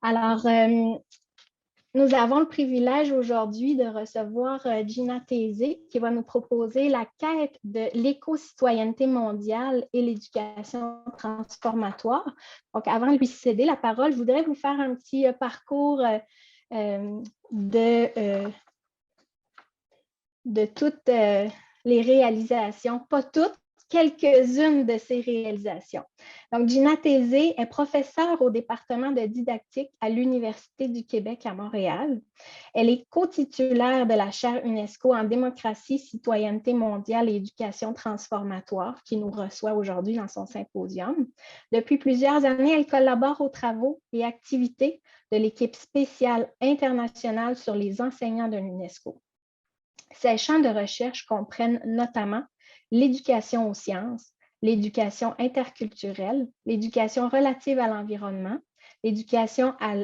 Alors, nous avons le privilège aujourd'hui de recevoir Gina Tézé qui va nous proposer la quête de l'éco-citoyenneté mondiale et l'éducation transformatoire. Donc, avant de lui céder la parole, je voudrais vous faire un petit parcours de toutes les réalisations, pas toutes, quelques-unes de ces réalisations. Donc, Gina Tézé est professeure au département de didactique à l'Université du Québec à Montréal. Elle est co-titulaire de la chaire UNESCO en démocratie, citoyenneté mondiale et éducation transformatoire qui nous reçoit aujourd'hui dans son symposium. Depuis plusieurs années, elle collabore aux travaux et activités de l'équipe spéciale internationale sur les enseignants de l'UNESCO. Ces champs de recherche comprennent notamment l'éducation aux sciences, l'éducation interculturelle, l'éducation relative à l'environnement, l'éducation à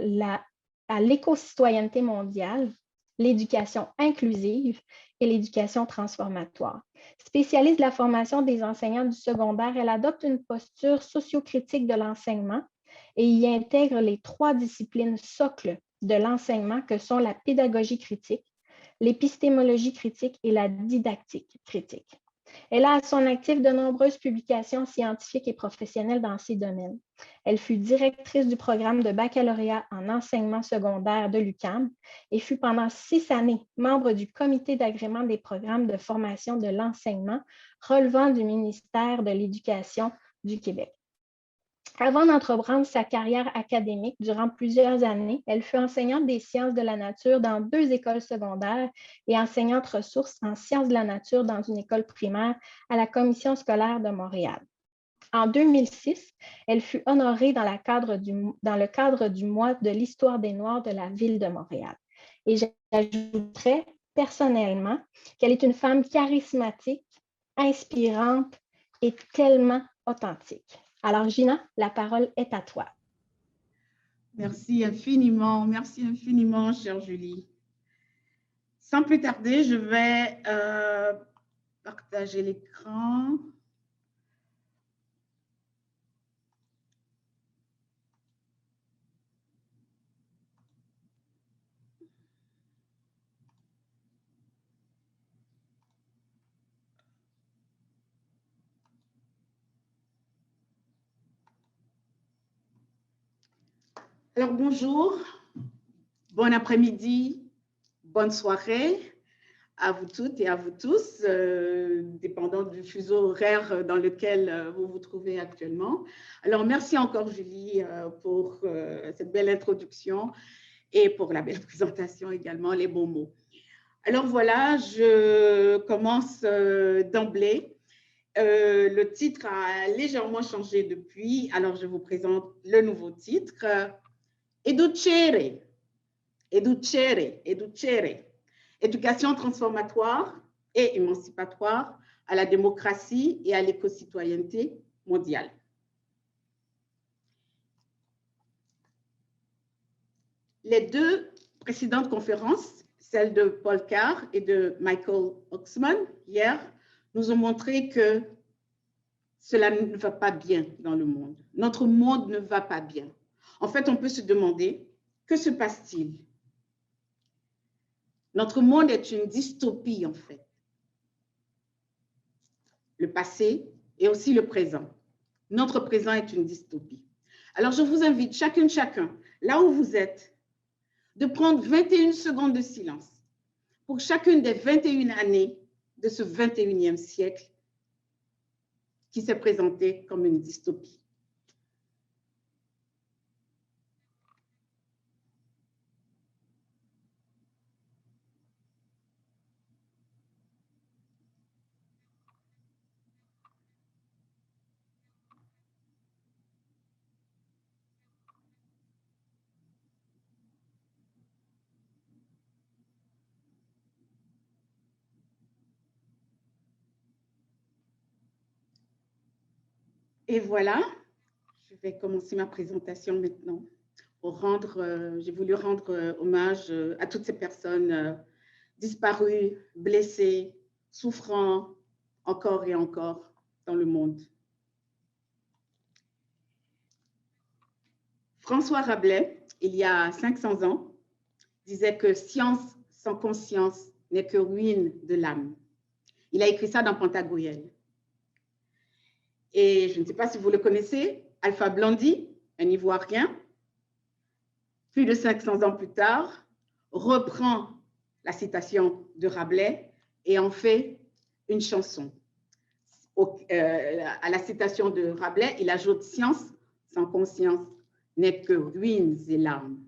l'éco-citoyenneté mondiale, l'éducation inclusive et l'éducation transformatoire. Spécialiste de la formation des enseignants du secondaire, elle adopte une posture sociocritique de l'enseignement et y intègre les 3 disciplines socles de l'enseignement que sont la pédagogie critique, l'épistémologie critique et la didactique critique. Elle a à son actif de nombreuses publications scientifiques et professionnelles dans ces domaines. Elle fut directrice du programme de baccalauréat en enseignement secondaire de l'UQAM et fut pendant 6 années membre du comité d'agrément des programmes de formation de l'enseignement relevant du ministère de l'Éducation du Québec. Avant d'entreprendre sa carrière académique durant plusieurs années, elle fut enseignante des sciences de la nature dans 2 écoles secondaires et enseignante ressources en sciences de la nature dans une école primaire à la Commission scolaire de Montréal. En 2006, elle fut honorée dans le cadre du mois de l'histoire des Noirs de la ville de Montréal. Et j'ajouterais personnellement qu'elle est une femme charismatique, inspirante et tellement authentique. Alors, Gina, la parole est à toi. Merci infiniment, chère Julie. Sans plus tarder, je vais partager l'écran. Alors, bonjour, bon après-midi, bonne soirée à vous toutes et à vous tous, dépendant du fuseau horaire dans lequel vous vous trouvez actuellement. Alors, merci encore, Julie, pour cette belle introduction et pour la belle présentation également, les bons mots. Alors, voilà, je commence d'emblée. Le titre a légèrement changé depuis, alors je vous présente le nouveau titre. Educere, éducation transformatoire et émancipatoire à la démocratie et à l'éco-citoyenneté mondiale. Les 2 précédentes conférences, celle de Paul Carr et de Michael Oxman, hier, nous ont montré que cela ne va pas bien dans le monde. Notre monde ne va pas bien. En fait, on peut se demander, que se passe-t-il? Notre monde est une dystopie, en fait. Le passé et aussi le présent. Notre présent est une dystopie. Alors, je vous invite, chacun, là où vous êtes, de prendre 21 secondes de silence pour chacune des 21 années de ce 21e siècle qui s'est présenté comme une dystopie. Et voilà, je vais commencer ma présentation maintenant. J'ai voulu rendre hommage à toutes ces personnes disparues, blessées, souffrant encore et encore dans le monde. François Rabelais il y a 500 ans, disait que science sans conscience n'est que ruine de l'âme. Il a écrit ça dans Pantagruel. Et je ne sais pas si vous le connaissez, Alpha Blondy, un Ivoirien, plus de 500 ans plus tard, reprend la citation de Rabelais et en fait une chanson. À la citation de Rabelais, il ajoute « Science sans conscience n'est que ruines et larmes ».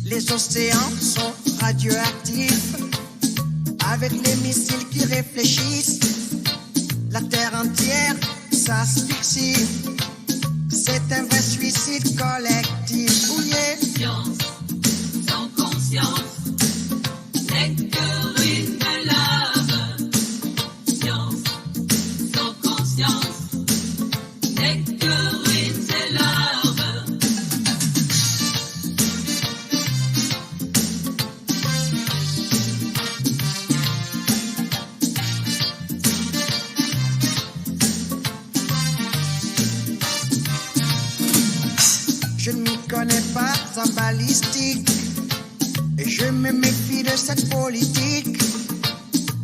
Les océans sont radioactifs, avec les missiles qui réfléchissent. La terre entière s'asphyxie. C'est un vrai suicide collectif. Oh yeah. Science sans conscience n'est que ruine de l'âme. Science sans conscience n'est que ruine de l'âme. Je ne m'y connais pas en balistique et je me méfie de cette politique.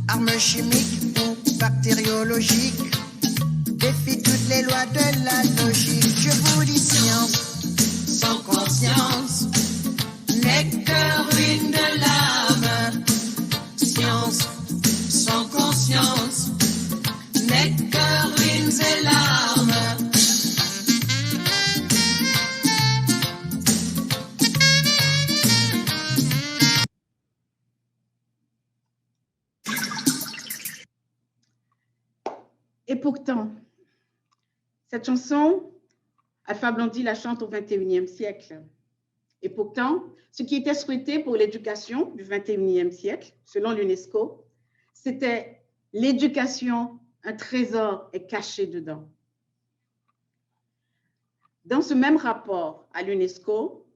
Armes chimiques ou bactériologiques défie toutes les lois de la logique. Je vous dis science sans conscience n'est que ruine de l'âme. Science sans conscience n'est que ruine de l'âme. Et pourtant, cette chanson, Alpha Blondy la chante au XXIe siècle. Et pourtant, ce qui était souhaité pour l'éducation du XXIe siècle, selon l'UNESCO, c'était l'éducation, un trésor est caché dedans. Dans ce même rapport à l'UNESCO,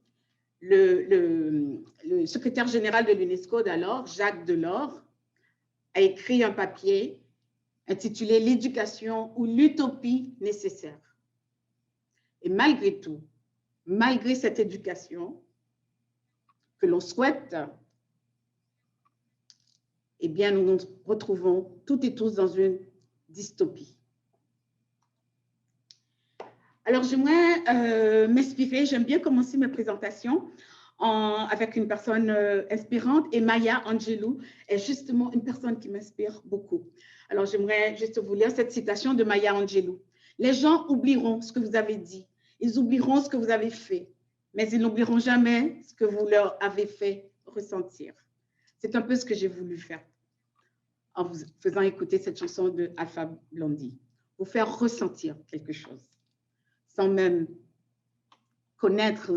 le secrétaire général de l'UNESCO d'alors, Jacques Delors, a écrit un papier intitulé « L'éducation ou l'utopie nécessaire ». Et malgré tout, malgré cette éducation que l'on souhaite, eh bien, nous nous retrouvons toutes et tous dans une dystopie. Alors, j'aimerais m'inspirer, j'aime bien commencer mes présentations avec une personne inspirante, et Maya Angelou est justement une personne qui m'inspire beaucoup. Alors, j'aimerais juste vous lire cette citation de Maya Angelou. « Les gens oublieront ce que vous avez dit, ils oublieront ce que vous avez fait, mais ils n'oublieront jamais ce que vous leur avez fait ressentir. » C'est un peu ce que j'ai voulu faire en vous faisant écouter cette chanson de Alpha Blondy. Vous faire ressentir quelque chose, sans même connaître,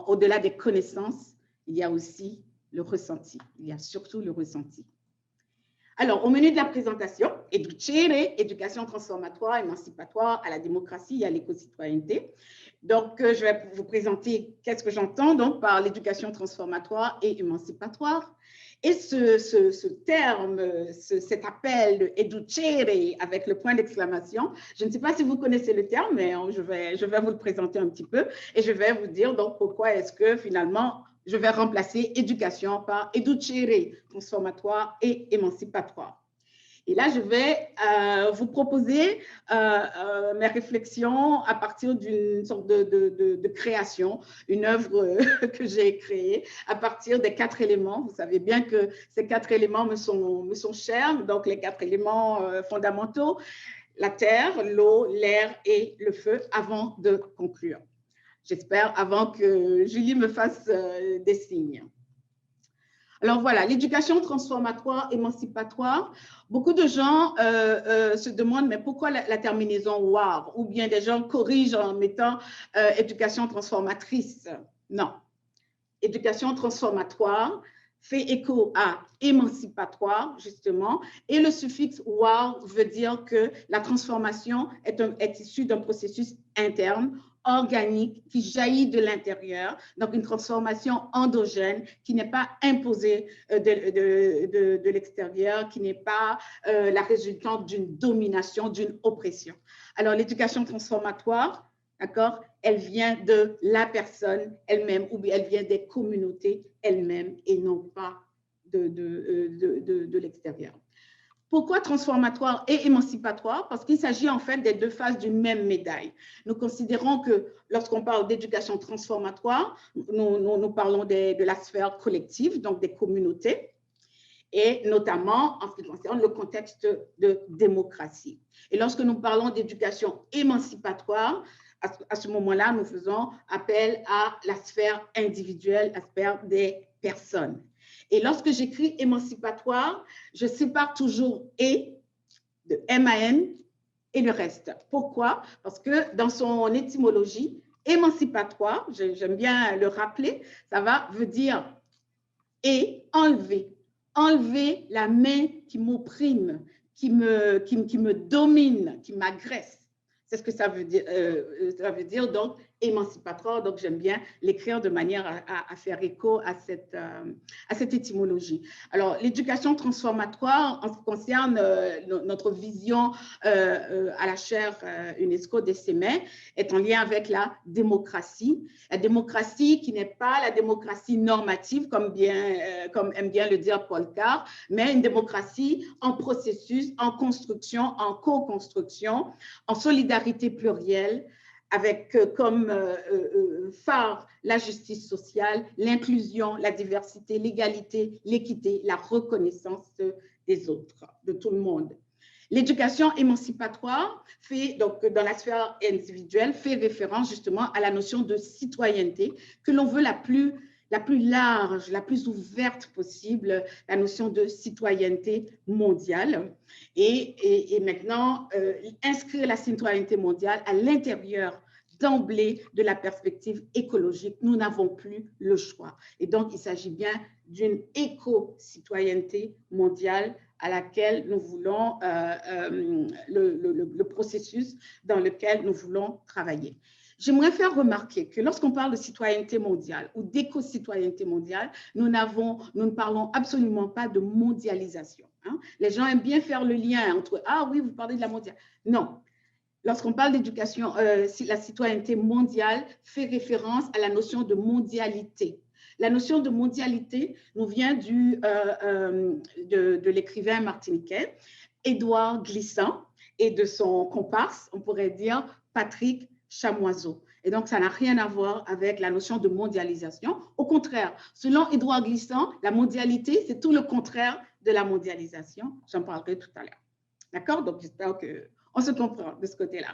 au-delà des connaissances, il y a aussi le ressenti. Il y a surtout le ressenti. Alors, au menu de la présentation, educere, éducation transformatoire, émancipatoire, à la démocratie et à l'éco-citoyenneté. Donc, je vais vous présenter qu'est-ce que j'entends donc par l'éducation transformatoire et émancipatoire. Et ce terme, cet appel de educere avec le point d'exclamation, je ne sais pas si vous connaissez le terme, mais je vais vous le présenter un petit peu et je vais vous dire donc pourquoi est-ce que finalement, je vais remplacer éducation par educere, transformatoire et émancipatoire. Et là, je vais vous proposer mes réflexions à partir d'une sorte de création, une œuvre que j'ai créée à partir des 4 éléments. Vous savez bien que ces 4 éléments me sont chers, donc les 4 éléments fondamentaux, la terre, l'eau, l'air et le feu, avant de conclure. J'espère, avant que Julie me fasse des signes. Alors voilà, l'éducation transformatoire, émancipatoire. Beaucoup de gens se demandent, mais pourquoi la terminaison WAR? Ou bien des gens corrigent en mettant éducation transformatrice. Non. Éducation transformatoire fait écho à émancipatoire, justement, et le suffixe WAR veut dire que la transformation est issue d'un processus interne, organique, qui jaillit de l'intérieur, donc une transformation endogène qui n'est pas imposée de l'extérieur, qui n'est pas la résultante d'une domination, d'une oppression. Alors, l'éducation transformatoire, d'accord, elle vient de la personne elle-même ou bien elle vient des communautés elles-mêmes et non pas de l'extérieur. Pourquoi transformatoire et émancipatoire? Parce qu'il s'agit en fait des 2 faces d'une même médaille. Nous considérons que lorsqu'on parle d'éducation transformatoire, nous parlons de la sphère collective, donc des communautés, et notamment en ce qui concerne le contexte de démocratie. Et lorsque nous parlons d'éducation émancipatoire, à ce moment-là, nous faisons appel à la sphère individuelle, la sphère des personnes. Et lorsque j'écris émancipatoire, je sépare toujours « et » de M-A-N et le reste. Pourquoi? Parce que dans son étymologie, émancipatoire, j'aime bien le rappeler, ça veut dire « et » enlever. Enlever la main qui m'opprime, qui me domine, qui m'agresse. C'est ce que ça veut dire donc émancipatoire. Donc, j'aime bien l'écrire de manière à faire écho à cette étymologie. Alors, l'éducation transformatoire, en ce qui concerne notre vision à la chaire UNESCO des CEMEI, est en lien avec la démocratie. La démocratie qui n'est pas la démocratie normative, comme aime bien le dire Paul Carr, mais une démocratie en processus, en construction, en co-construction, en solidarité plurielle, avec comme phare la justice sociale, l'inclusion, la diversité, l'égalité, l'équité, la reconnaissance des autres, de tout le monde. L'éducation émancipatoire fait, donc dans la sphère individuelle, fait référence justement à la notion de citoyenneté que l'on veut la plus large, la plus ouverte possible, la notion de citoyenneté mondiale. Et maintenant, inscrire la citoyenneté mondiale à l'intérieur d'emblée de la perspective écologique. Nous n'avons plus le choix. Et donc, il s'agit bien d'une éco-citoyenneté mondiale à laquelle nous voulons, le processus dans lequel nous voulons travailler. J'aimerais faire remarquer que lorsqu'on parle de citoyenneté mondiale ou d'éco-citoyenneté mondiale, nous ne parlons absolument pas de mondialisation. Hein. Les gens aiment bien faire le lien entre « Ah oui, vous parlez de la mondiale ». Non. Lorsqu'on parle d'éducation, la citoyenneté mondiale fait référence à la notion de mondialité. La notion de mondialité nous vient de l'écrivain martiniquais Édouard Glissant et de son comparse, on pourrait dire Patrick Chamoiseau. Et donc, ça n'a rien à voir avec la notion de mondialisation. Au contraire, selon Édouard Glissant, la mondialité, c'est tout le contraire de la mondialisation. J'en parlerai tout à l'heure. D'accord? Donc, j'espère qu'on se comprend de ce côté-là.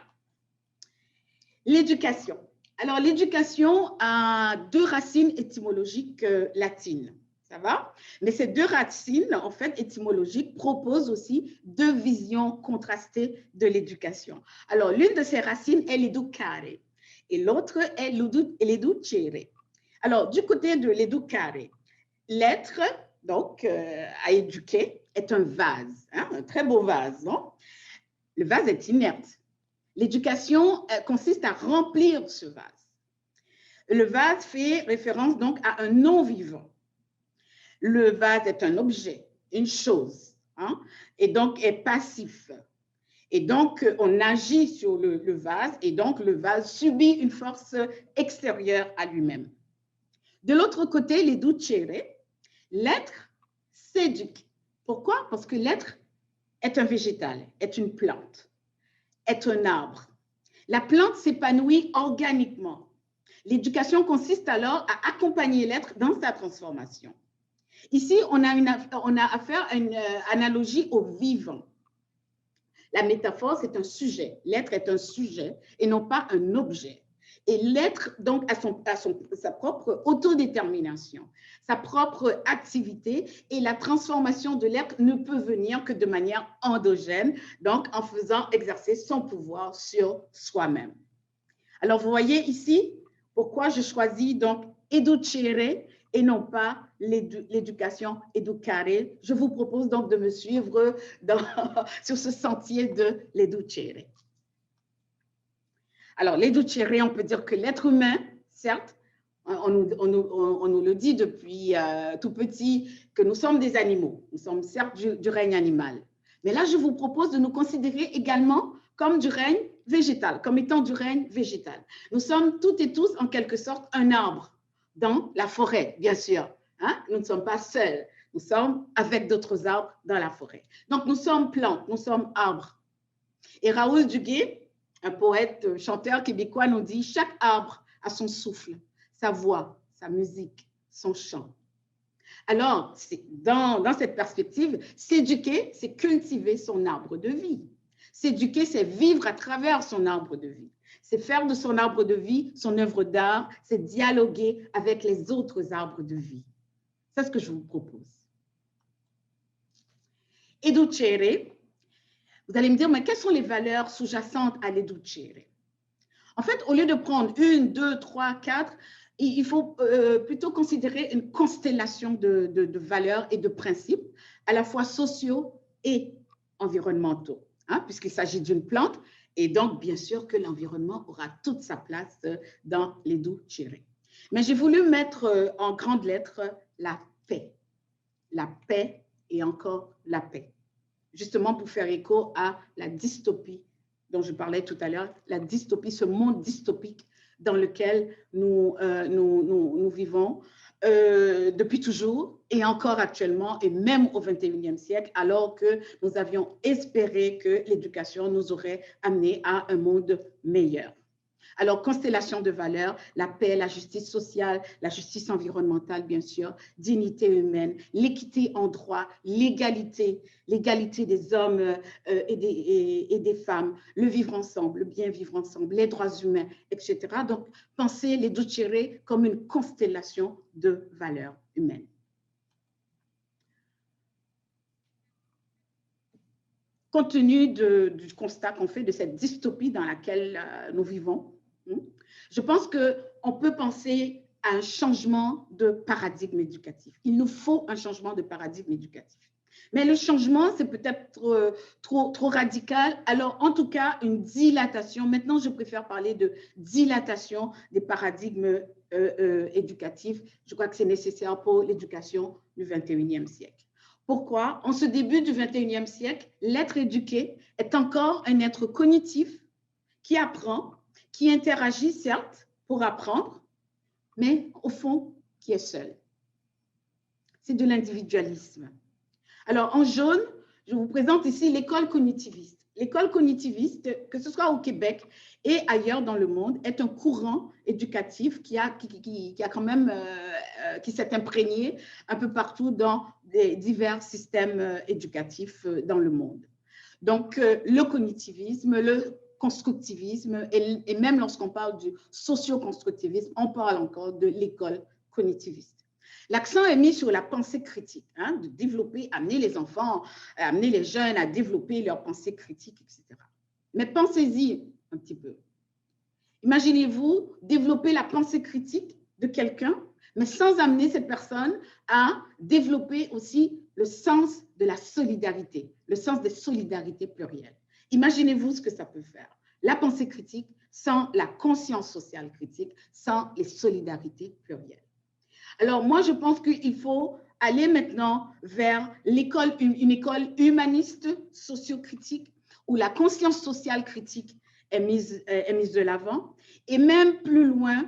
L'éducation. Alors, l'éducation a 2 racines étymologiques latines. Ça va? Mais ces 2 racines, en fait, étymologiques, proposent aussi 2 visions contrastées de l'éducation. Alors, l'une de ces racines est l'educare et l'autre est l'educere. Alors, du côté de l'educare, l'être donc à éduquer, est un vase, hein, un très beau vase, non? Le vase est inerte. L'éducation consiste à remplir ce vase. Le vase fait référence donc à un non-vivant. Le vase est un objet, une chose, hein, et donc est passif. Et donc, on agit sur le vase, et donc le vase subit une force extérieure à lui-même. De l'autre côté, l'educere, l'être s'éduque. Pourquoi? Parce que l'être est un végétal, est une plante, est un arbre. La plante s'épanouit organiquement. L'éducation consiste alors à accompagner l'être dans sa transformation. Ici, on a affaire à une analogie au vivant. La métaphore, c'est un sujet. L'être est un sujet et non pas un objet. Et l'être, donc, a sa propre autodétermination, sa propre activité, et la transformation de l'être ne peut venir que de manière endogène, donc en faisant exercer son pouvoir sur soi-même. Alors, vous voyez ici pourquoi je choisis donc educere et non pas l'éducation educare. Je vous propose donc de me suivre sur ce sentier de l'educere. Alors, l'educere, on peut dire que l'être humain, certes, on nous le dit depuis tout petit, que nous sommes des animaux. Nous sommes certes du règne animal. Mais là, je vous propose de nous considérer également comme du règne végétal, comme étant du règne végétal. Nous sommes toutes et tous, en quelque sorte, un arbre dans la forêt, bien sûr. Hein? Nous ne sommes pas seuls. Nous sommes avec d'autres arbres dans la forêt. Donc, nous sommes plantes, nous sommes arbres. Et Raoul Duguay, un poète, chanteur québécois, nous dit « Chaque arbre a son souffle, sa voix, sa musique, son chant. » Alors, dans cette perspective, s'éduquer, c'est cultiver son arbre de vie. S'éduquer, c'est vivre à travers son arbre de vie. C'est faire de son arbre de vie son œuvre d'art, c'est dialoguer avec les autres arbres de vie. C'est ce que je vous propose. Educere. Vous allez me dire, mais quelles sont les valeurs sous-jacentes à l'educere? En fait, au lieu de prendre 1, 2, 3, 4, il faut plutôt considérer une constellation de valeurs et de principes, à la fois sociaux et environnementaux, hein, puisqu'il s'agit d'une plante, et donc, bien sûr, que l'environnement aura toute sa place dans l'educere. Mais j'ai voulu mettre en grandes lettres la paix. La paix et encore la paix. Justement pour faire écho à la dystopie dont je parlais tout à l'heure, la dystopie, ce monde dystopique dans lequel nous vivons depuis toujours et encore actuellement et même au XXIe siècle, alors que nous avions espéré que l'éducation nous aurait amené à un monde meilleur. Alors, constellation de valeurs, la paix, la justice sociale, la justice environnementale, bien sûr, dignité humaine, l'équité en droit, l'égalité des hommes et des femmes, le vivre ensemble, le bien vivre ensemble, les droits humains, etc. Donc, pensez l'educere comme une constellation de valeurs humaines. Compte tenu du constat qu'on fait de cette dystopie dans laquelle nous vivons, je pense qu'on peut penser à un changement de paradigme éducatif. Il nous faut un changement de paradigme éducatif. Mais le changement, c'est peut-être trop radical. Alors, en tout cas, une dilatation. Maintenant, je préfère parler de dilatation des paradigmes éducatifs. Je crois que c'est nécessaire pour l'éducation du XXIe siècle. Pourquoi? En ce début du XXIe siècle, l'être éduqué est encore un être cognitif qui apprend, qui interagit, certes, pour apprendre, mais au fond, qui est seul. C'est de l'individualisme. Alors, en jaune, je vous présente ici l'école cognitiviste. L'école cognitiviste, que ce soit au Québec et ailleurs dans le monde, est un courant éducatif qui s'est imprégné un peu partout dans les divers systèmes éducatifs dans le monde. Donc, le cognitivisme, le constructivisme, et même lorsqu'on parle du socio-constructivisme, on parle encore de l'école cognitiviste. L'accent est mis sur la pensée critique, hein, de développer, amener les enfants, amener les jeunes à développer leur pensée critique, etc. Mais pensez-y un petit peu. Imaginez-vous développer la pensée critique de quelqu'un, mais sans amener cette personne à développer aussi le sens de la solidarité, le sens des solidarités plurielles. Imaginez-vous ce que ça peut faire. La pensée critique sans la conscience sociale critique, sans les solidarités plurielles. Alors, moi, je pense qu'il faut aller maintenant vers l'école, une école humaniste, socio-critique, où la conscience sociale critique est mise de l'avant, et même plus loin,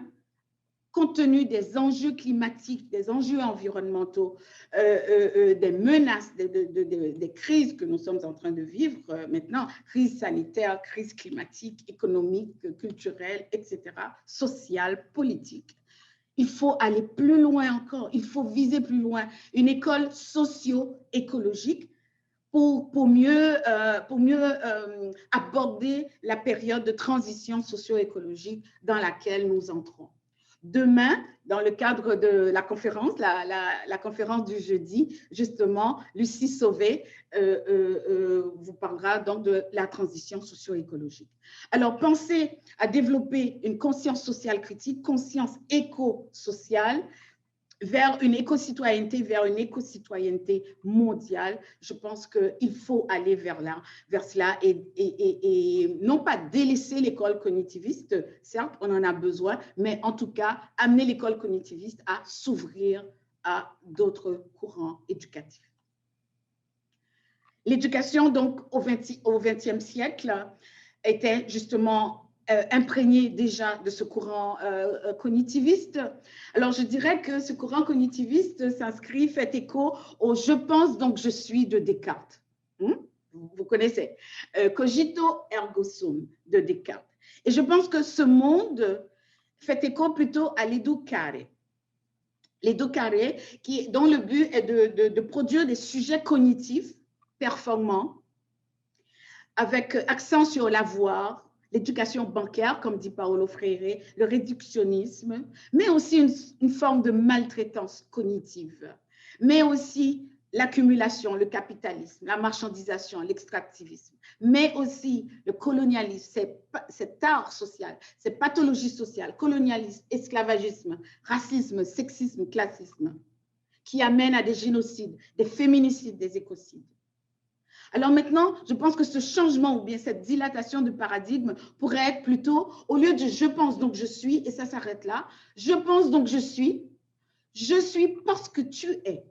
compte tenu des enjeux climatiques, des enjeux environnementaux, des menaces, des crises que nous sommes en train de vivre maintenant, crise sanitaire, crise climatique, économique, culturelle, etc., sociale, politique. Il faut aller plus loin encore, il faut viser plus loin, une école socio-écologique pour mieux aborder la période de transition socio-écologique dans laquelle nous entrons. Demain, dans le cadre de la conférence, la conférence du jeudi, justement, Lucie Sauvé vous parlera donc de la transition socio-écologique. Alors, pensez à développer une conscience sociale critique, conscience éco-sociale, vers une éco-citoyenneté, mondiale. Je pense qu'il faut aller vers cela et non pas délaisser l'école cognitiviste, certes, on en a besoin, mais en tout cas, amener l'école cognitiviste à s'ouvrir à d'autres courants éducatifs. L'éducation, donc, au XXe siècle, était justement imprégné déjà de ce courant cognitiviste. Alors, je dirais que ce courant cognitiviste s'inscrit, fait écho au « je pense donc je suis » de Descartes. Vous connaissez cogito ergo sum de Descartes. Et je pense que ce monde fait écho plutôt à l'educare. L'educare, dont le but est de produire des sujets cognitifs performants, avec accent sur l'avoir, l'éducation bancaire, comme dit Paulo Freire, le réductionnisme, mais aussi une forme de maltraitance cognitive, mais aussi l'accumulation, le capitalisme, la marchandisation, l'extractivisme, mais aussi le colonialisme, cet art social, ces pathologies sociales, colonialisme, esclavagisme, racisme, sexisme, classisme, qui amènent à des génocides, des féminicides, des écocides. Alors maintenant, je pense que ce changement ou bien cette dilatation de paradigme pourrait être plutôt, au lieu de « je pense donc je suis » et ça s'arrête là, « je pense donc je suis parce que tu es,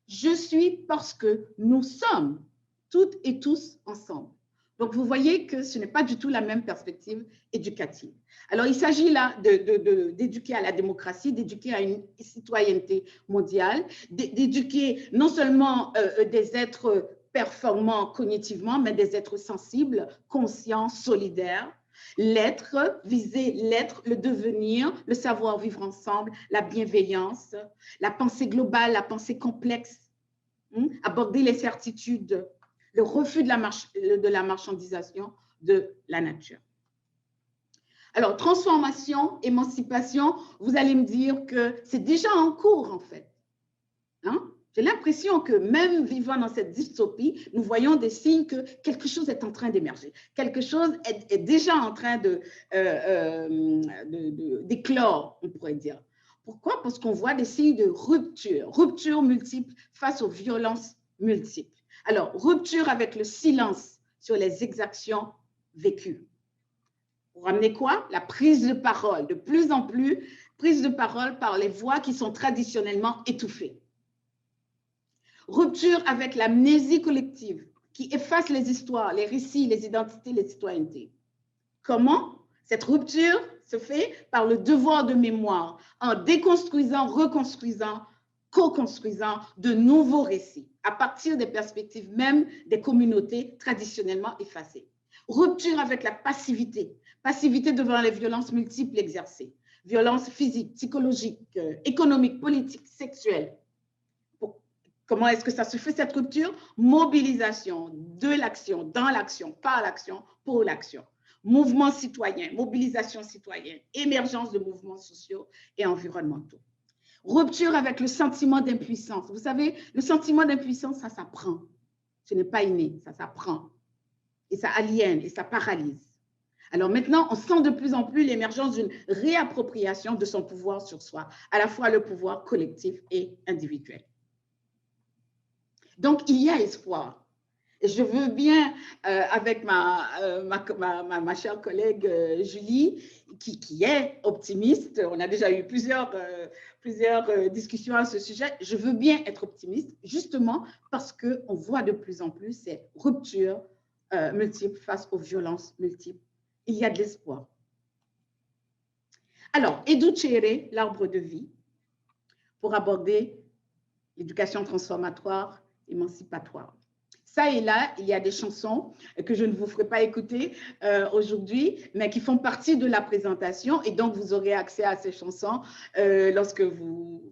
je suis parce que nous sommes, toutes et tous ensemble ». Donc vous voyez que ce n'est pas du tout la même perspective éducative. Alors il s'agit là d'éduquer à la démocratie, d'éduquer à une citoyenneté mondiale, d'éduquer non seulement des êtres performants cognitivement, mais des êtres sensibles, conscients, solidaires. L'être, viser l'être, le devenir, le savoir vivre ensemble, la bienveillance, la pensée globale, la pensée complexe, aborder les certitudes, le refus de la marchandisation de la nature. Alors, transformation, émancipation, vous allez me dire que c'est déjà en cours en fait. J'ai l'impression que même vivant dans cette dystopie, nous voyons des signes que quelque chose est en train d'émerger. Quelque chose est déjà en train d'éclore, on pourrait dire. Pourquoi? Parce qu'on voit des signes de rupture multiple face aux violences multiples. Alors, rupture avec le silence sur les exactions vécues. Pour ramener quoi? La prise de parole, de plus en plus, prise de parole par les voix qui sont traditionnellement étouffées. Rupture avec l'amnésie collective qui efface les histoires, les récits, les identités, les citoyennetés. Comment? Cette rupture se fait par le devoir de mémoire, en déconstruisant, reconstruisant, co-construisant de nouveaux récits à partir des perspectives même des communautés traditionnellement effacées. Rupture avec la passivité devant les violences multiples exercées, violences physiques, psychologiques, économiques, politiques, sexuelles. Comment est-ce que ça se fait cette rupture? Mobilisation de l'action, dans l'action, par l'action, pour l'action. Mouvement citoyen, mobilisation citoyenne, émergence de mouvements sociaux et environnementaux. Rupture avec le sentiment d'impuissance. Vous savez, le sentiment d'impuissance, ça s'apprend. Ce n'est pas inné, ça s'apprend. Et ça aliène et ça paralyse. Alors maintenant, on sent de plus en plus l'émergence d'une réappropriation de son pouvoir sur soi, à la fois le pouvoir collectif et individuel. Donc, il y a espoir. Et je veux bien, avec ma chère collègue Julie, qui est optimiste, on a déjà eu plusieurs discussions à ce sujet, je veux bien être optimiste, justement parce qu'on voit de plus en plus ces ruptures multiples face aux violences multiples. Il y a de l'espoir. Alors, Educere, l'arbre de vie, pour aborder l'éducation transformatoire, émancipatoire. Ça et là, il y a des chansons que je ne vous ferai pas écouter aujourd'hui, mais qui font partie de la présentation. Et donc, vous aurez accès à ces chansons lorsque vous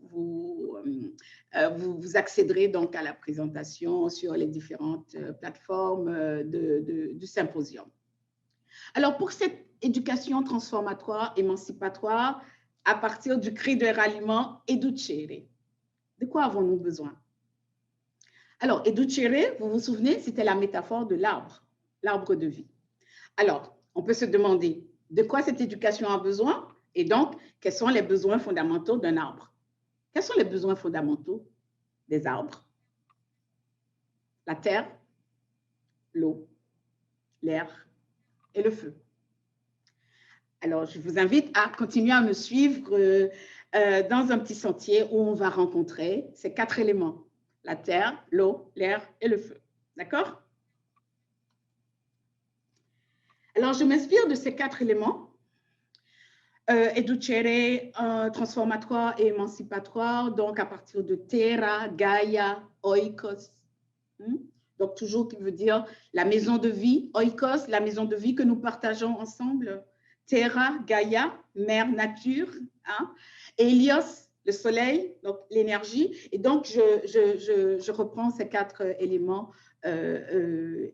accéderez donc à la présentation sur les différentes plateformes du symposium. Alors, pour cette éducation transformatoire, émancipatoire, à partir du cri de ralliement Educere, de quoi avons-nous besoin? Alors, Educere, vous vous souvenez, c'était la métaphore de l'arbre, l'arbre de vie. Alors, on peut se demander de quoi cette éducation a besoin et donc, quels sont les besoins fondamentaux d'un arbre? Quels sont les besoins fondamentaux des arbres? La terre, l'eau, l'air et le feu. Alors, je vous invite à continuer à me suivre dans un petit sentier où on va rencontrer ces 4 éléments. La terre, l'eau, l'air et le feu. D'accord? Alors, je m'inspire de ces 4 éléments. Educere, transformatoire et émancipatoire, donc à partir de Terra, Gaia, Oikos. Donc, toujours qui veut dire la maison de vie, Oikos, la maison de vie que nous partageons ensemble. Terra, Gaia, mère nature, hein? Helios, le soleil, donc l'énergie. Et donc, je reprends ces 4 éléments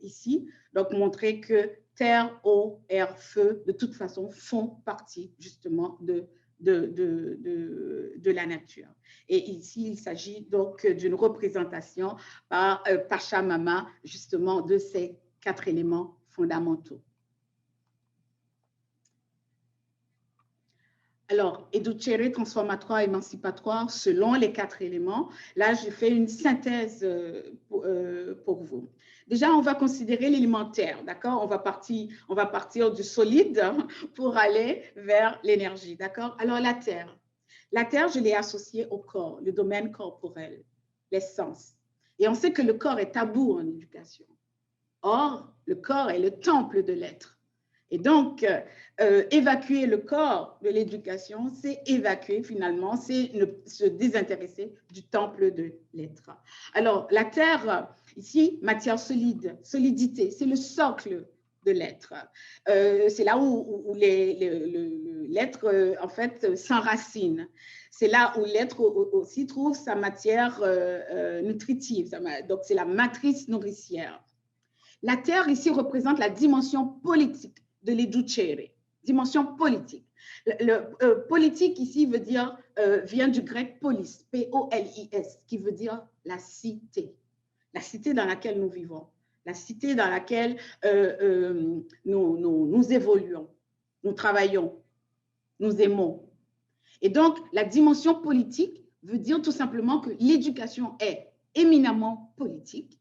ici. Donc, montrer que terre, eau, air, feu, de toute façon, font partie justement de la nature. Et ici, il s'agit donc d'une représentation par Pachamama, justement, de ces 4 éléments fondamentaux. Alors, Educere, transformatoire, émancipatoire, selon les 4 éléments. Là, je fais une synthèse pour vous. Déjà, on va considérer l'élémentaire, d'accord? On va partir du solide pour aller vers l'énergie, d'accord? Alors, la terre. La terre, je l'ai associée au corps, le domaine corporel, l'essence. Et on sait que le corps est tabou en éducation. Or, le corps est le temple de l'être. Et donc, évacuer le corps de l'éducation, c'est évacuer finalement, c'est se désintéresser du temple de l'être. Alors, la terre, ici, matière solide, solidité, c'est le socle de l'être. C'est là où l'être, en fait, s'enracine. C'est là où l'être aussi trouve sa matière nutritive. Donc, c'est la matrice nourricière. La terre, ici, représente la dimension politique de l'Educere, dimension politique. Politique ici veut dire, vient du grec polis, P-O-L-I-S, qui veut dire la cité dans laquelle nous vivons, la cité dans laquelle nous évoluons, nous travaillons, nous aimons. Et donc, la dimension politique veut dire tout simplement que l'éducation est éminemment politique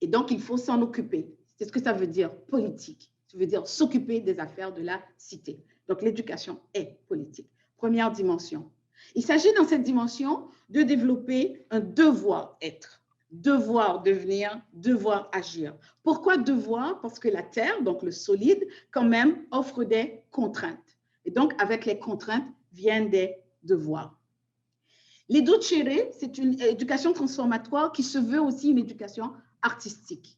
et donc il faut s'en occuper. C'est ce que ça veut dire, politique. Ça veut dire s'occuper des affaires de la cité. Donc, l'éducation est politique. Première dimension. Il s'agit dans cette dimension de développer un devoir-être, devoir devenir, devoir agir. Pourquoi devoir? Parce que la terre, donc le solide, quand même, offre des contraintes. Et donc, avec les contraintes viennent des devoirs. L'Educere, c'est une éducation transformatoire qui se veut aussi une éducation artistique.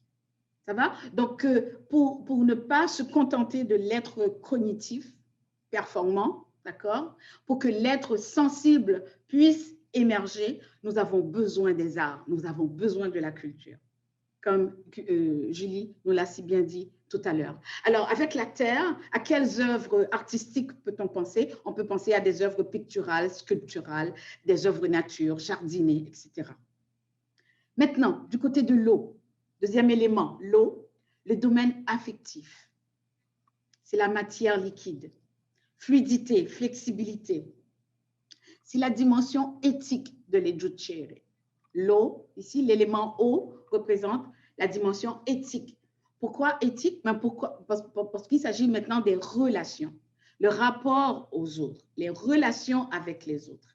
Ça va? Donc, pour ne pas se contenter de l'être cognitif, performant, d'accord? Pour que l'être sensible puisse émerger, nous avons besoin des arts, nous avons besoin de la culture. Comme Julie nous l'a si bien dit tout à l'heure. Alors, avec la terre, à quelles œuvres artistiques peut-on penser? On peut penser à des œuvres picturales, sculpturales, des œuvres nature, jardinées, etc. Maintenant, du côté de l'eau, deuxième élément, l'eau, le domaine affectif. c'est la matière liquide. Fluidité, flexibilité, c'est la dimension éthique de l'Educere. L'eau, ici, l'élément eau représente la dimension éthique. Pourquoi éthique? Parce qu'il s'agit maintenant des relations, le rapport aux autres, les relations avec les autres.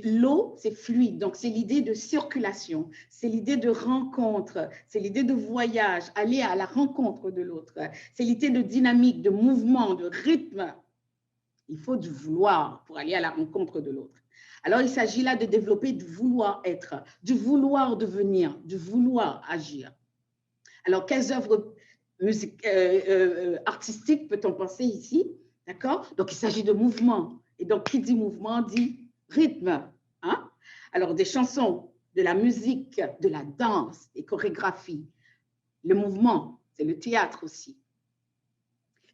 L'eau, c'est fluide, donc c'est l'idée de circulation, c'est l'idée de rencontre, c'est l'idée de voyage, aller à la rencontre de l'autre, c'est l'idée de dynamique, de mouvement, de rythme. Il faut du vouloir pour aller à la rencontre de l'autre. Alors, il s'agit là de développer du vouloir être, du vouloir devenir, du vouloir agir. Alors, quelles œuvres artistiques peut-on penser ici? D'accord? Donc, il s'agit de mouvement. Et donc, qui dit mouvement dit rythme. Hein? Alors, des chansons, de la musique, de la danse, des chorégraphies. Le mouvement, c'est le théâtre aussi.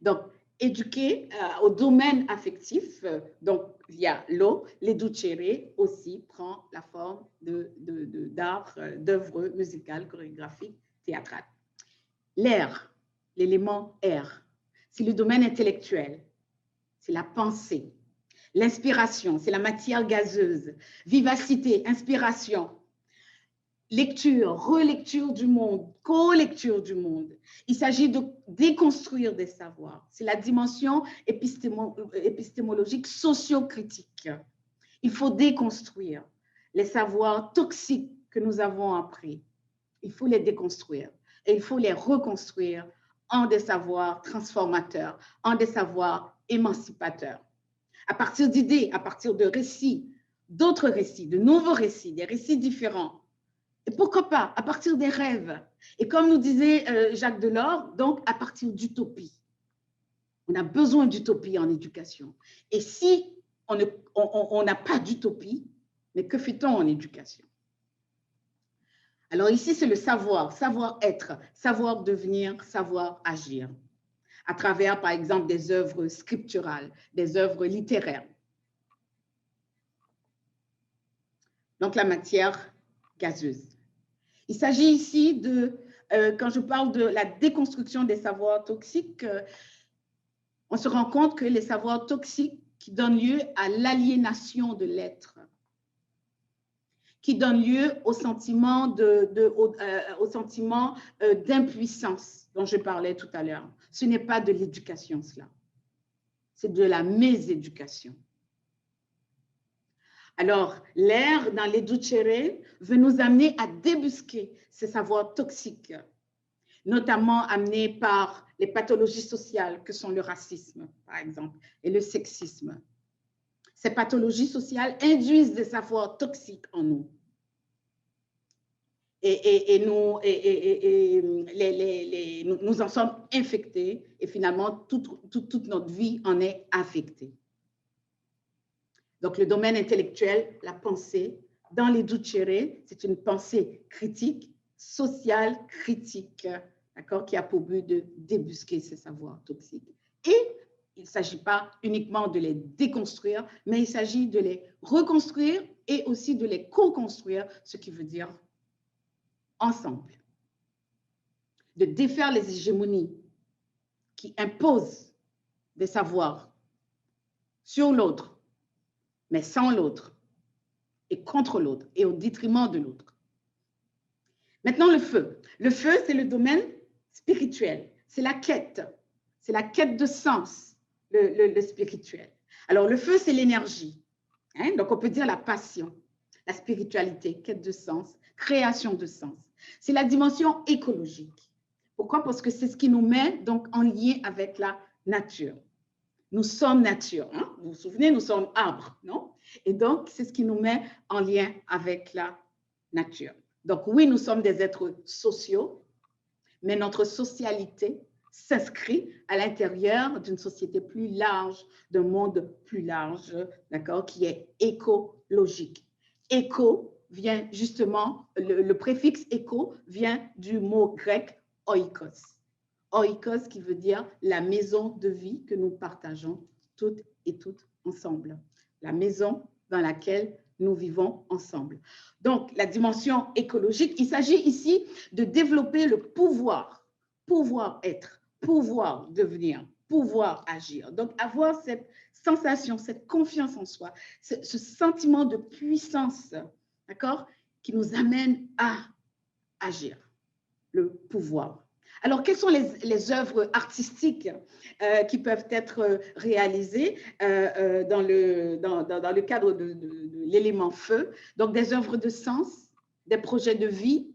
Donc, éduquer au domaine affectif, donc il y a l'eau, l'Educere aussi prend la forme d'art, d'œuvres musicales, chorégraphiques, théâtrales. L'air, l'élément air, c'est le domaine intellectuel, c'est la pensée. L'inspiration, c'est la matière gazeuse. Vivacité, inspiration. Lecture, relecture du monde, co-lecture du monde. Il s'agit de déconstruire des savoirs. C'est la dimension épistémologique socio-critique. Il faut déconstruire les savoirs toxiques que nous avons appris. Il faut les déconstruire et il faut les reconstruire en des savoirs transformateurs, en des savoirs émancipateurs. À partir d'idées, à partir de récits, d'autres récits, de nouveaux récits, des récits différents. Et pourquoi pas, à partir des rêves. Et comme nous disait Jacques Delors, donc à partir d'utopie. On a besoin d'utopie en éducation. Et si on n'a pas d'utopie, mais que fait-on en éducation? Alors ici, c'est le savoir, savoir-être, savoir devenir, savoir agir. À travers, par exemple, des œuvres scripturales, des œuvres littéraires. Donc la matière gazeuse. Il s'agit ici de, quand je parle de la déconstruction des savoirs toxiques, on se rend compte que les savoirs toxiques qui donnent lieu à l'aliénation de l'être, qui donnent lieu au sentiment d'impuissance dont je parlais tout à l'heure. Ce n'est pas de l'éducation, cela. C'est de la méséducation. Alors, l'air dans l'Educere veut nous amener à débusquer ces savoirs toxiques, notamment amenés par les pathologies sociales que sont le racisme, par exemple, et le sexisme. Ces pathologies sociales induisent des savoirs toxiques en nous. Et nous en sommes infectés et finalement, toute notre vie en est affectée. Donc, le domaine intellectuel, la pensée, dans l'Educere, c'est une pensée critique, sociale, critique, d'accord, qui a pour but de débusquer ces savoirs toxiques. Et il ne s'agit pas uniquement de les déconstruire, mais il s'agit de les reconstruire et aussi de les co-construire, ce qui veut dire ensemble. De défaire les hégémonies qui imposent des savoirs sur l'autre, mais sans l'autre, et contre l'autre, et au détriment de l'autre. Maintenant, le feu. Le feu, c'est le domaine spirituel. C'est la quête de sens, le spirituel. Alors, le feu, c'est l'énergie. Hein? Donc, on peut dire la passion, la spiritualité, quête de sens, création de sens. C'est la dimension écologique. Pourquoi? Parce que c'est ce qui nous met donc en lien avec la nature. Nous sommes nature, hein? Vous vous souvenez, nous sommes arbres, non? Et donc, c'est ce qui nous met en lien avec la nature. Donc, oui, nous sommes des êtres sociaux, mais notre socialité s'inscrit à l'intérieur d'une société plus large, d'un monde plus large, d'accord, qui est écologique. Éco vient justement, le préfixe éco vient du mot grec oikos. Oikos qui veut dire la maison de vie que nous partageons toutes et toutes ensemble. La maison dans laquelle nous vivons ensemble. Donc, la dimension écologique, il s'agit ici de développer le pouvoir être, pouvoir devenir, pouvoir agir. Donc, avoir cette sensation, cette confiance en soi, ce sentiment de puissance, d'accord, qui nous amène à agir, le pouvoir. Alors, quelles sont les œuvres artistiques qui peuvent être réalisées dans le cadre de l'élément feu? Donc, des œuvres de sens, des projets de vie.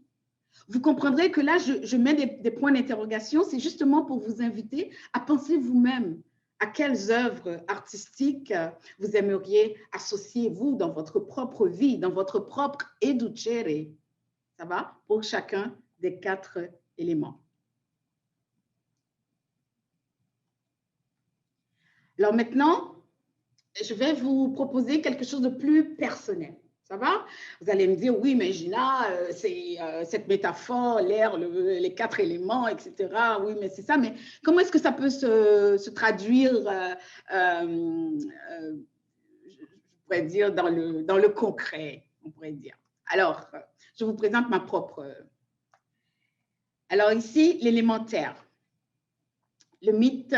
Vous comprendrez que là, je mets des points d'interrogation. C'est justement pour vous inviter à penser vous-même à quelles œuvres artistiques vous aimeriez associer, vous, dans votre propre vie, dans votre propre educere. Ça va? Pour chacun des 4 éléments. Alors maintenant, je vais vous proposer quelque chose de plus personnel. Ça va? Vous allez me dire, oui, mais Gina, c'est cette métaphore, l'air, les 4 éléments, etc. Oui, mais c'est ça. Mais comment est-ce que ça peut se traduire, je pourrais dire, dans le concret, on pourrait dire. Alors, je vous présente ma propre. Alors ici, l'élémentaire, le mythe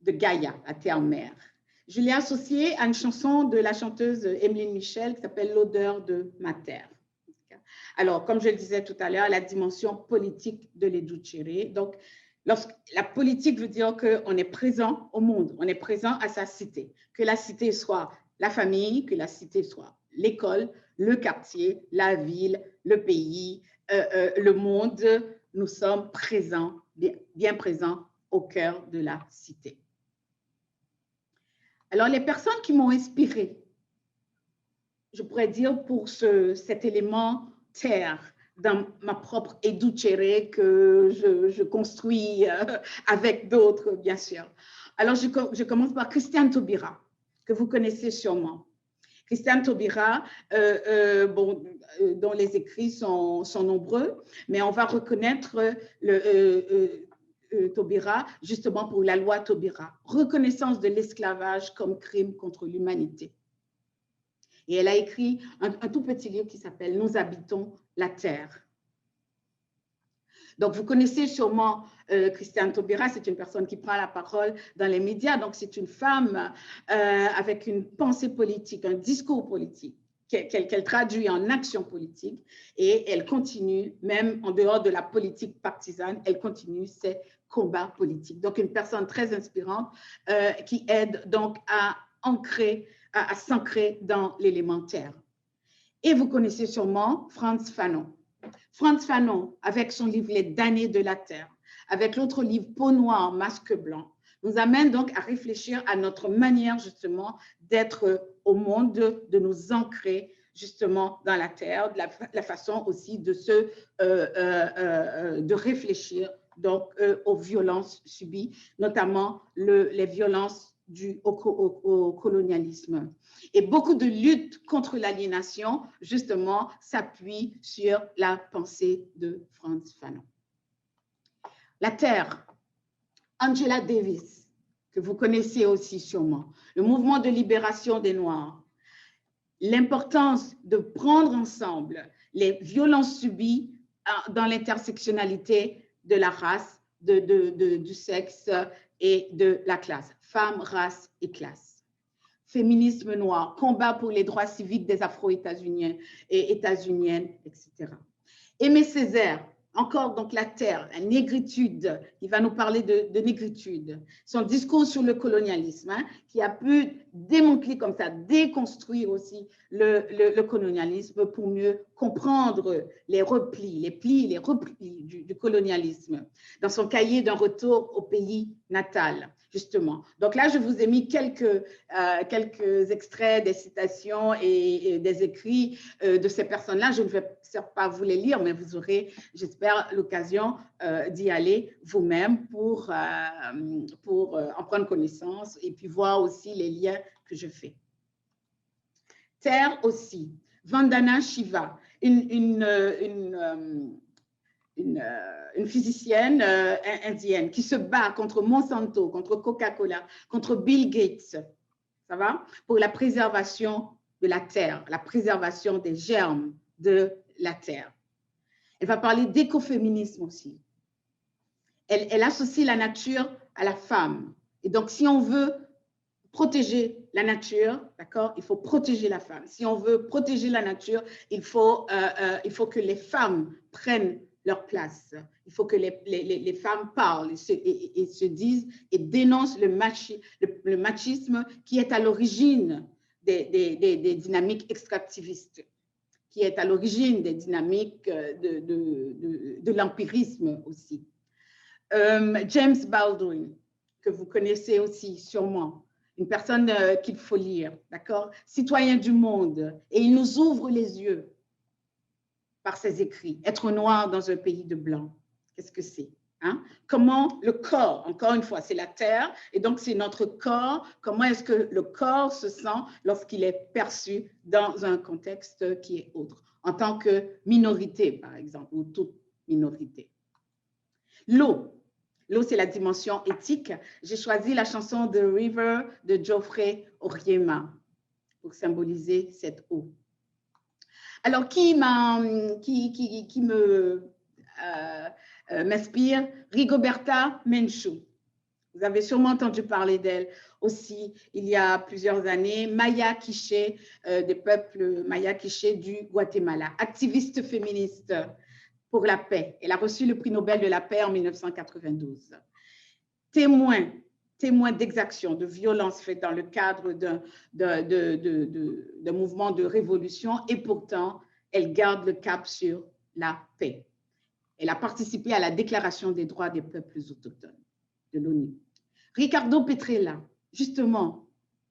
de Gaïa, la terre-mère. Je l'ai associé à une chanson de la chanteuse Emeline Michel qui s'appelle « L'odeur de ma terre ». Alors, comme je le disais tout à l'heure, la dimension politique de l'Educere. Donc, la politique veut dire qu'on est présent au monde, on est présent à sa cité. Que la cité soit la famille, que la cité soit l'école, le quartier, la ville, le pays, le monde, nous sommes présents, bien présents au cœur de la cité. Alors, les personnes qui m'ont inspirée, je pourrais dire pour cet élément terre dans ma propre educere que je construis avec d'autres, bien sûr. Alors, je commence par Christiane Taubira, que vous connaissez sûrement. Christiane Taubira, dont les écrits sont nombreux, mais on va reconnaître Taubira, justement pour la loi Taubira, reconnaissance de l'esclavage comme crime contre l'humanité. Et elle a écrit un tout petit livre qui s'appelle « Nous habitons la terre ». Donc, vous connaissez sûrement Christiane Taubira, c'est une personne qui prend la parole dans les médias. Donc, c'est une femme avec une pensée politique, un discours politique qu'elle traduit en action politique et elle continue, même en dehors de la politique partisane, elle continue ses combats politiques. Donc, une personne très inspirante qui aide donc à s'ancrer dans l'élémentaire. Et vous connaissez sûrement Frantz Fanon. Frantz Fanon, avec son livre « Les damnés de la terre », avec l'autre livre « Peau noire, masque blanc », nous amène donc à réfléchir à notre manière justement d'être au monde, de nous ancrer justement dans la terre, de la façon aussi de réfléchir donc aux violences subies, notamment les violences dues au colonialisme. Et beaucoup de luttes contre l'aliénation, justement, s'appuient sur la pensée de Frantz Fanon. La terre, Angela Davis, que vous connaissez aussi sûrement, le mouvement de libération des Noirs, l'importance de prendre ensemble les violences subies dans l'intersectionnalité de la race, du sexe et de la classe, femmes, race et classe. Féminisme noir, combat pour les droits civiques des Afro-États-Uniens et États-Uniennes, etc. Aimé Césaire, encore donc la terre, la négritude, il va nous parler de négritude. Son discours sur le colonialisme, qui a pu démanteler comme ça, déconstruire aussi le colonialisme pour mieux comprendre les replis du colonialisme. Dans son cahier d'un retour au pays natal, justement. Donc là, je vous ai mis quelques extraits des citations et des écrits de ces personnes-là. Je ne vais pas vous les lire, mais vous aurez, j'espère, l'occasion d'y aller vous-même pour en prendre connaissance et puis voir aussi les liens que je fais. Terre aussi, Vandana Shiva, une physicienne indienne qui se bat contre Monsanto, contre Coca-Cola, contre Bill Gates, ça va, pour la préservation de la terre, la préservation des germes de la terre. Elle va parler d'écoféminisme aussi. Elle associe la nature à la femme. Et donc, si on veut protéger la nature, d'accord, il faut protéger la femme. Si on veut protéger la nature, il faut que les femmes prennent leur place. Il faut que les femmes parlent et se disent et dénoncent le machisme qui est à l'origine des dynamiques extractivistes, qui est à l'origine des dynamiques de l'empirisme aussi. James Baldwin, que vous connaissez aussi sûrement, une personne qu'il faut lire, d'accord? Citoyen du monde, et il nous ouvre les yeux par ses écrits. Être noir dans un pays de blancs, qu'est-ce que c'est? Hein? Comment le corps, encore une fois, c'est la terre, et donc c'est notre corps, comment est-ce que le corps se sent lorsqu'il est perçu dans un contexte qui est autre, en tant que minorité, par exemple, ou toute minorité. L'eau. L'eau, c'est la dimension éthique. J'ai choisi la chanson The River de Geoffrey Oryema pour symboliser cette eau. Alors, qui m'inspire? Rigoberta Menchú. Vous avez sûrement entendu parler d'elle aussi il y a plusieurs années. Maya Quiché, des peuples Maya Quiché du Guatemala, activiste féministe pour la paix. Elle a reçu le prix Nobel de la paix en 1992. Témoin d'exactions, de violences faites dans le cadre d'un mouvement de révolution, et pourtant, elle garde le cap sur la paix. Elle a participé à la Déclaration des droits des peuples autochtones de l'ONU. Ricardo Petrella, justement,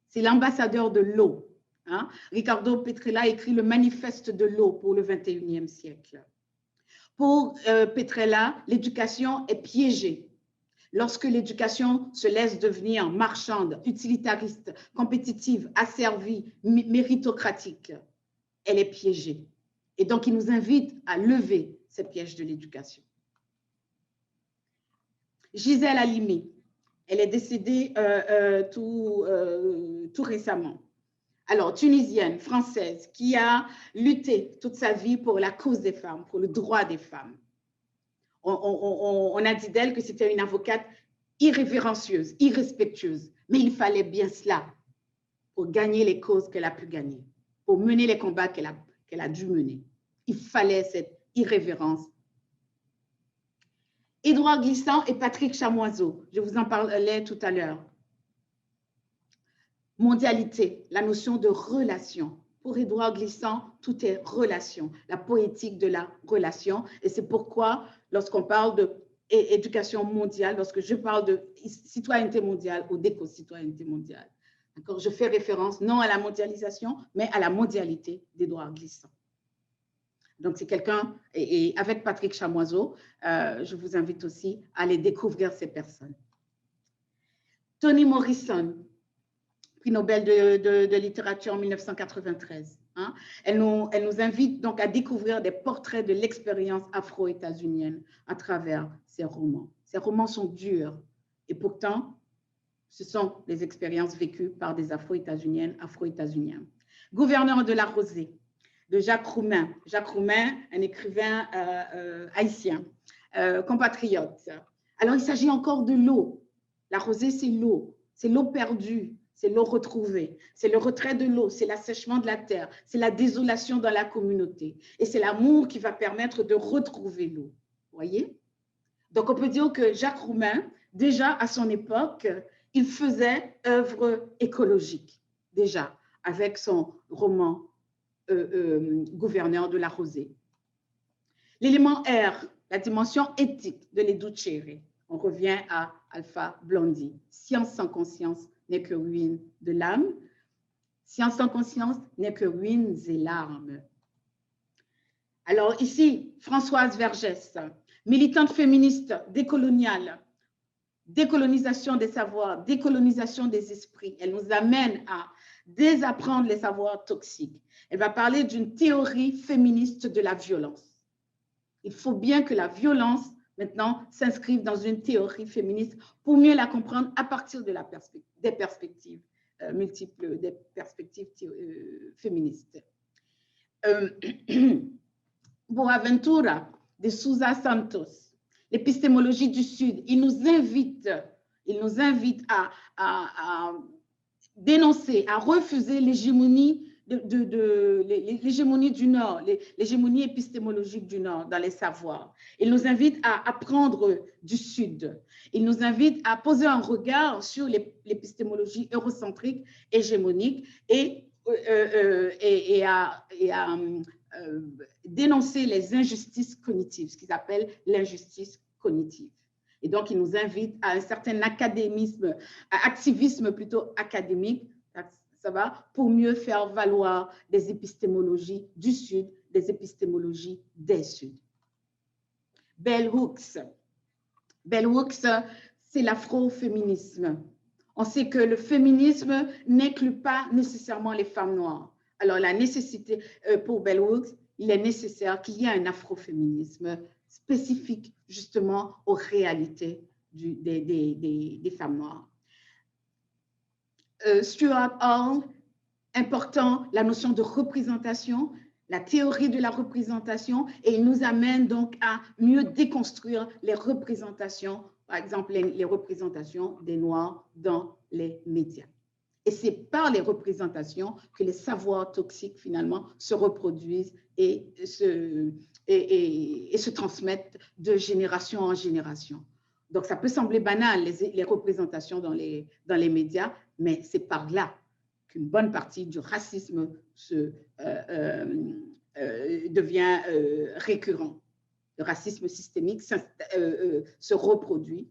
c'est l'ambassadeur de l'eau. Hein? Ricardo Petrella écrit le manifeste de l'eau pour le 21e siècle. Pour Petrella, l'éducation est piégée. Lorsque l'éducation se laisse devenir marchande, utilitariste, compétitive, asservie, méritocratique, elle est piégée. Et donc, il nous invite à lever ces pièges de l'éducation. Gisèle Halimi, elle est décédée tout récemment. Alors, tunisienne, française, qui a lutté toute sa vie pour la cause des femmes, pour le droit des femmes. On a dit d'elle que c'était une avocate irrévérencieuse, irrespectueuse, mais il fallait bien cela pour gagner les causes qu'elle a pu gagner, pour mener les combats qu'elle a dû mener. Il fallait cette irrévérence. Édouard Glissant et Patrick Chamoiseau, je vous en parlais tout à l'heure. Mondialité, la notion de relation. Pour Édouard Glissant, tout est relation, la poétique de la relation. Et c'est pourquoi, lorsqu'on parle d'éducation mondiale, lorsque je parle de citoyenneté mondiale ou d'éco-citoyenneté mondiale, je fais référence non à la mondialisation, mais à la mondialité d'Édouard Glissant. Donc, c'est quelqu'un, et avec Patrick Chamoiseau, je vous invite aussi à aller découvrir ces personnes. Toni Morrison, prix Nobel de littérature en 1993. Hein. Elle nous invite donc à découvrir des portraits de l'expérience afro-états-unienne à travers ses romans. Ces romans sont durs et pourtant, ce sont des expériences vécues par des afro-états-uniennes, afro-états-uniens. Gouverneur de la Rosée, de Jacques Roumain. Jacques Roumain, un écrivain haïtien, compatriote. Alors, il s'agit encore de l'eau. La rosée, c'est l'eau perdue, c'est l'eau retrouvée, c'est le retrait de l'eau, c'est l'assèchement de la terre, c'est la désolation dans la communauté. Et c'est l'amour qui va permettre de retrouver l'eau. Vous voyez? Donc, on peut dire que Jacques Roumain, déjà à son époque, il faisait œuvre écologique, déjà, avec son roman Gouverneur de la Rosée. L'élément R, la dimension éthique de l'Educere. On revient à Alpha Blondy. Science sans conscience n'est que ruine de l'âme. Science sans conscience n'est que ruines et larmes. Alors ici, Françoise Vergès, militante féministe décoloniale, décolonisation des savoirs, décolonisation des esprits. Elle nous amène à désapprendre les savoirs toxiques. Elle va parler d'une théorie féministe de la violence. Il faut bien que la violence, maintenant, s'inscrive dans une théorie féministe pour mieux la comprendre à partir de des perspectives multiples, des perspectives féministes. Boaventura de Sousa Santos, l'épistémologie du Sud, il nous invite Il nous invite à dénoncer, à refuser l'hégémonie l'hégémonie du Nord, l'hégémonie épistémologique du Nord dans les savoirs. Il nous invite à apprendre du Sud. Il nous invite à poser un regard sur l'épistémologie eurocentrique, hégémonique et à dénoncer les injustices cognitives, ce qu'ils appellent l'injustice cognitive. Et donc, il nous invite à un certain activisme plutôt académique, ça va, pour mieux faire valoir des épistémologies du Sud, des épistémologies des Suds. Bell Hooks. Bell Hooks, c'est l'afroféminisme. On sait que le féminisme n'inclut pas nécessairement les femmes noires. Alors, la nécessité, pour Bell Hooks, il est nécessaire qu'il y ait un afroféminisme spécifique justement aux réalités des femmes noires. Stuart Hall, important, la notion de représentation, la théorie de la représentation, et il nous amène donc à mieux déconstruire les représentations, par exemple les représentations des Noirs dans les médias. Et c'est par les représentations que les savoirs toxiques finalement se reproduisent et se transmettent de génération en génération. Donc, ça peut sembler banal, les représentations dans les médias, mais c'est par là qu'une bonne partie du racisme devient récurrent. Le racisme systémique se reproduit,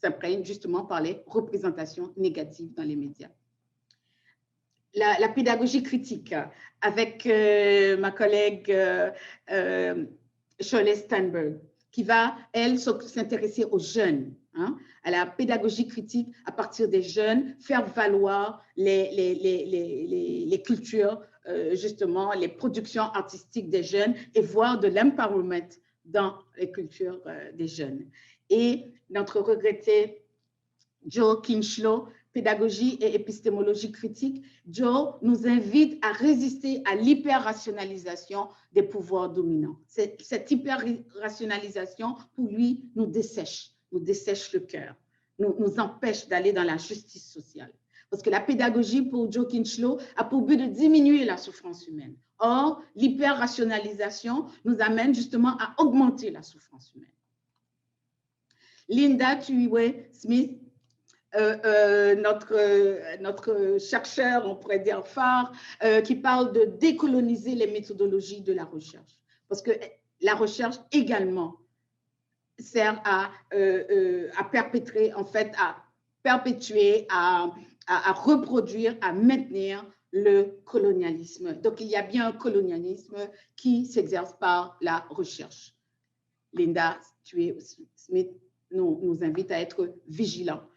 s'imprègne justement par les représentations négatives dans les médias. La pédagogie critique, avec ma collègue Shirley Steinberg, qui va, elle, s'intéresser aux jeunes, hein, à la pédagogie critique à partir des jeunes, faire valoir les cultures, justement, les productions artistiques des jeunes et voir de l'empowerment dans les cultures des jeunes. Et notre regretté Joe Kinchlow, pédagogie et épistémologie critique, Joe nous invite à résister à l'hyper-rationalisation des pouvoirs dominants. Cette hyper-rationalisation, pour lui, nous dessèche le cœur, nous empêche d'aller dans la justice sociale. Parce que la pédagogie, pour Joe Kinchlow, a pour but de diminuer la souffrance humaine. Or, l'hyper-rationalisation nous amène justement à augmenter la souffrance humaine. Linda Tuhiwai-Smith, notre chercheur, on pourrait dire phare, qui parle de décoloniser les méthodologies de la recherche. Parce que la recherche également sert à perpétrer, en fait, à perpétuer, à reproduire, à maintenir le colonialisme. Donc, il y a bien un colonialisme qui s'exerce par la recherche. Linda Tuhiwai-Smith nous invite à être vigilants.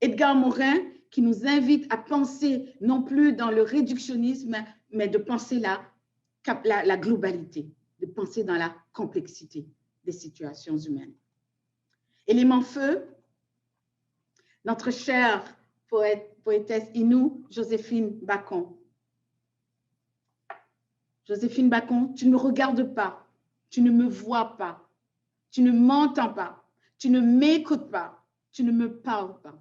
Edgar Morin, qui nous invite à penser non plus dans le réductionnisme, mais de penser la globalité, de penser dans la complexité des situations humaines. Élément feu, notre chère poétesse Innu, Joséphine Bacon. Joséphine Bacon, tu ne me regardes pas, tu ne me vois pas, tu ne m'entends pas, tu ne m'écoutes pas, tu ne me parles pas.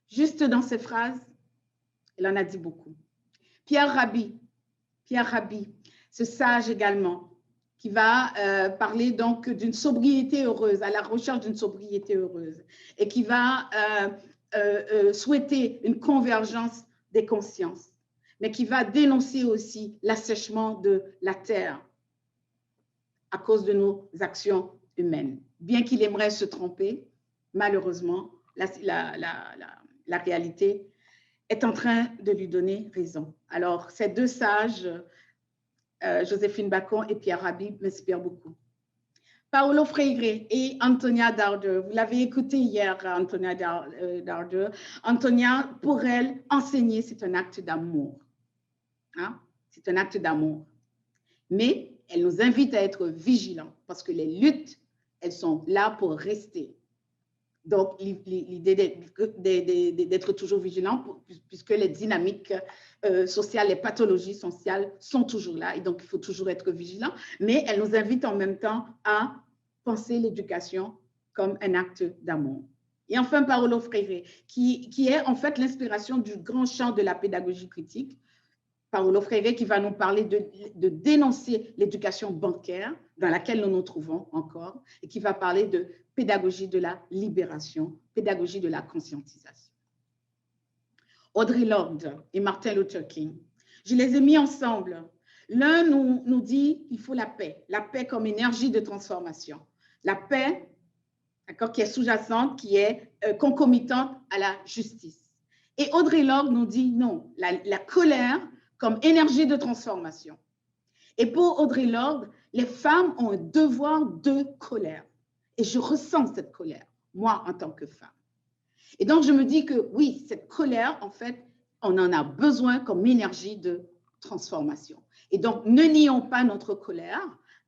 Juste dans ces phrases, elle en a dit beaucoup. Pierre Rabhi, ce sage également, qui va parler donc d'une sobriété heureuse, à la recherche d'une sobriété heureuse, et qui va souhaiter une convergence des consciences, mais qui va dénoncer aussi l'assèchement de la terre à cause de nos actions humaines. Bien qu'il aimerait se tromper, malheureusement, la réalité est en train de lui donner raison. Alors, ces deux sages, Joséphine Bacon et Pierre Rabhi, m'inspirent beaucoup. Paulo Freire et Antonia Darder, vous l'avez écouté hier, Antonia Darder. Antonia, pour elle, enseigner, c'est un acte d'amour. Hein? C'est un acte d'amour. Mais elle nous invite à être vigilants parce que les luttes, elles sont là pour rester. Donc, l'idée d'être toujours vigilant, puisque les dynamiques sociales, les pathologies sociales sont toujours là, et donc il faut toujours être vigilant, mais elle nous invite en même temps à penser l'éducation comme un acte d'amour. Et enfin, Paulo Freire, qui est en fait l'inspiration du grand champ de la pédagogie critique. Paulo Freire qui va nous parler de dénoncer l'éducation bancaire dans laquelle nous nous trouvons encore et qui va parler de pédagogie de la libération, pédagogie de la conscientisation. Audre Lorde et Martin Luther King, je les ai mis ensemble. L'un nous dit qu'il faut la paix comme énergie de transformation. La paix, d'accord, qui est sous-jacente, qui est concomitante à la justice. Et Audre Lorde nous dit non, la colère comme énergie de transformation. Et pour Audre Lorde, les femmes ont un devoir de colère. Et je ressens cette colère, moi, en tant que femme. Et donc, je me dis que oui, cette colère, en fait, on en a besoin comme énergie de transformation. Et donc, ne nions pas notre colère,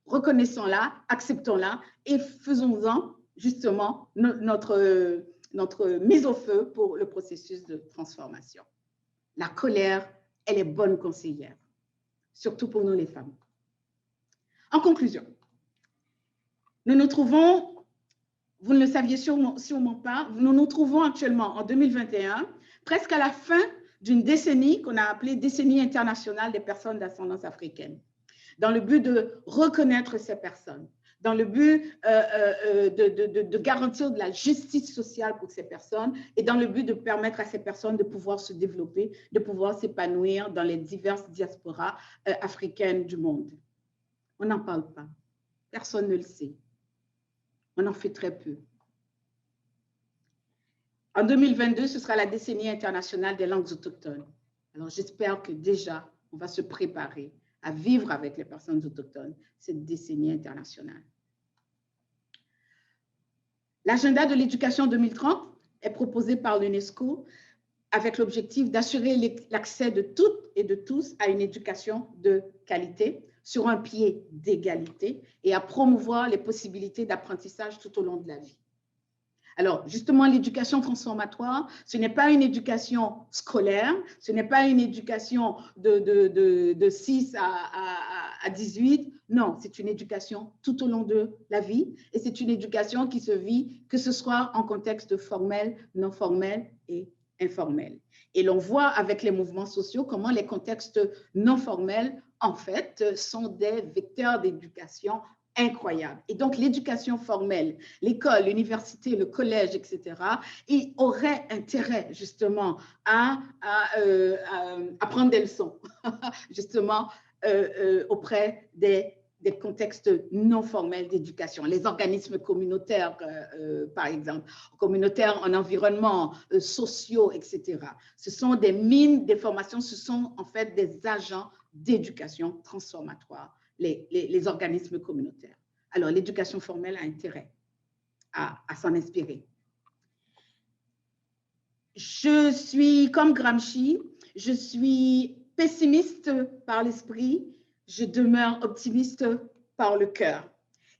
reconnaissons-la, acceptons-la et faisons-en justement notre mise au feu pour le processus de transformation. La colère, elle est bonne conseillère, surtout pour nous les femmes. En conclusion, nous nous trouvons, vous ne le saviez sûrement pas, nous nous trouvons actuellement en 2021, presque à la fin d'une décennie qu'on a appelée décennie internationale des personnes d'ascendance africaine, dans le but de reconnaître ces personnes, dans le but de garantir de la justice sociale pour ces personnes et dans le but de permettre à ces personnes de pouvoir se développer, de pouvoir s'épanouir dans les diverses diasporas africaines du monde. On n'en parle pas. Personne ne le sait. On en fait très peu. En 2022, ce sera la décennie internationale des langues autochtones. Alors, j'espère que déjà, on va se préparer à vivre avec les personnes autochtones cette décennie internationale. L'agenda de l'éducation 2030 est proposé par l'UNESCO avec l'objectif d'assurer l'accès de toutes et de tous à une éducation de qualité sur un pied d'égalité et à promouvoir les possibilités d'apprentissage tout au long de la vie. Alors, justement, l'éducation transformatoire, ce n'est pas une éducation scolaire, ce n'est pas une éducation de 6 à 18, non, c'est une éducation tout au long de la vie et c'est une éducation qui se vit, que ce soit en contexte formel, non formel et informel. Et l'on voit avec les mouvements sociaux comment les contextes non formels, en fait, sont des vecteurs d'éducation incroyable. Et donc, l'éducation formelle, l'école, l'université, le collège, etc., il aurait intérêt justement à prendre des leçons, justement, auprès des contextes non formels d'éducation. Les organismes communautaires, par exemple, communautaires en environnement, sociaux, etc. Ce sont des mines des formations, ce sont en fait des agents d'éducation transformatoire. Les organismes communautaires. Alors, l'éducation formelle a intérêt à s'en inspirer. Je suis comme Gramsci, je suis pessimiste par l'esprit, je demeure optimiste par le cœur.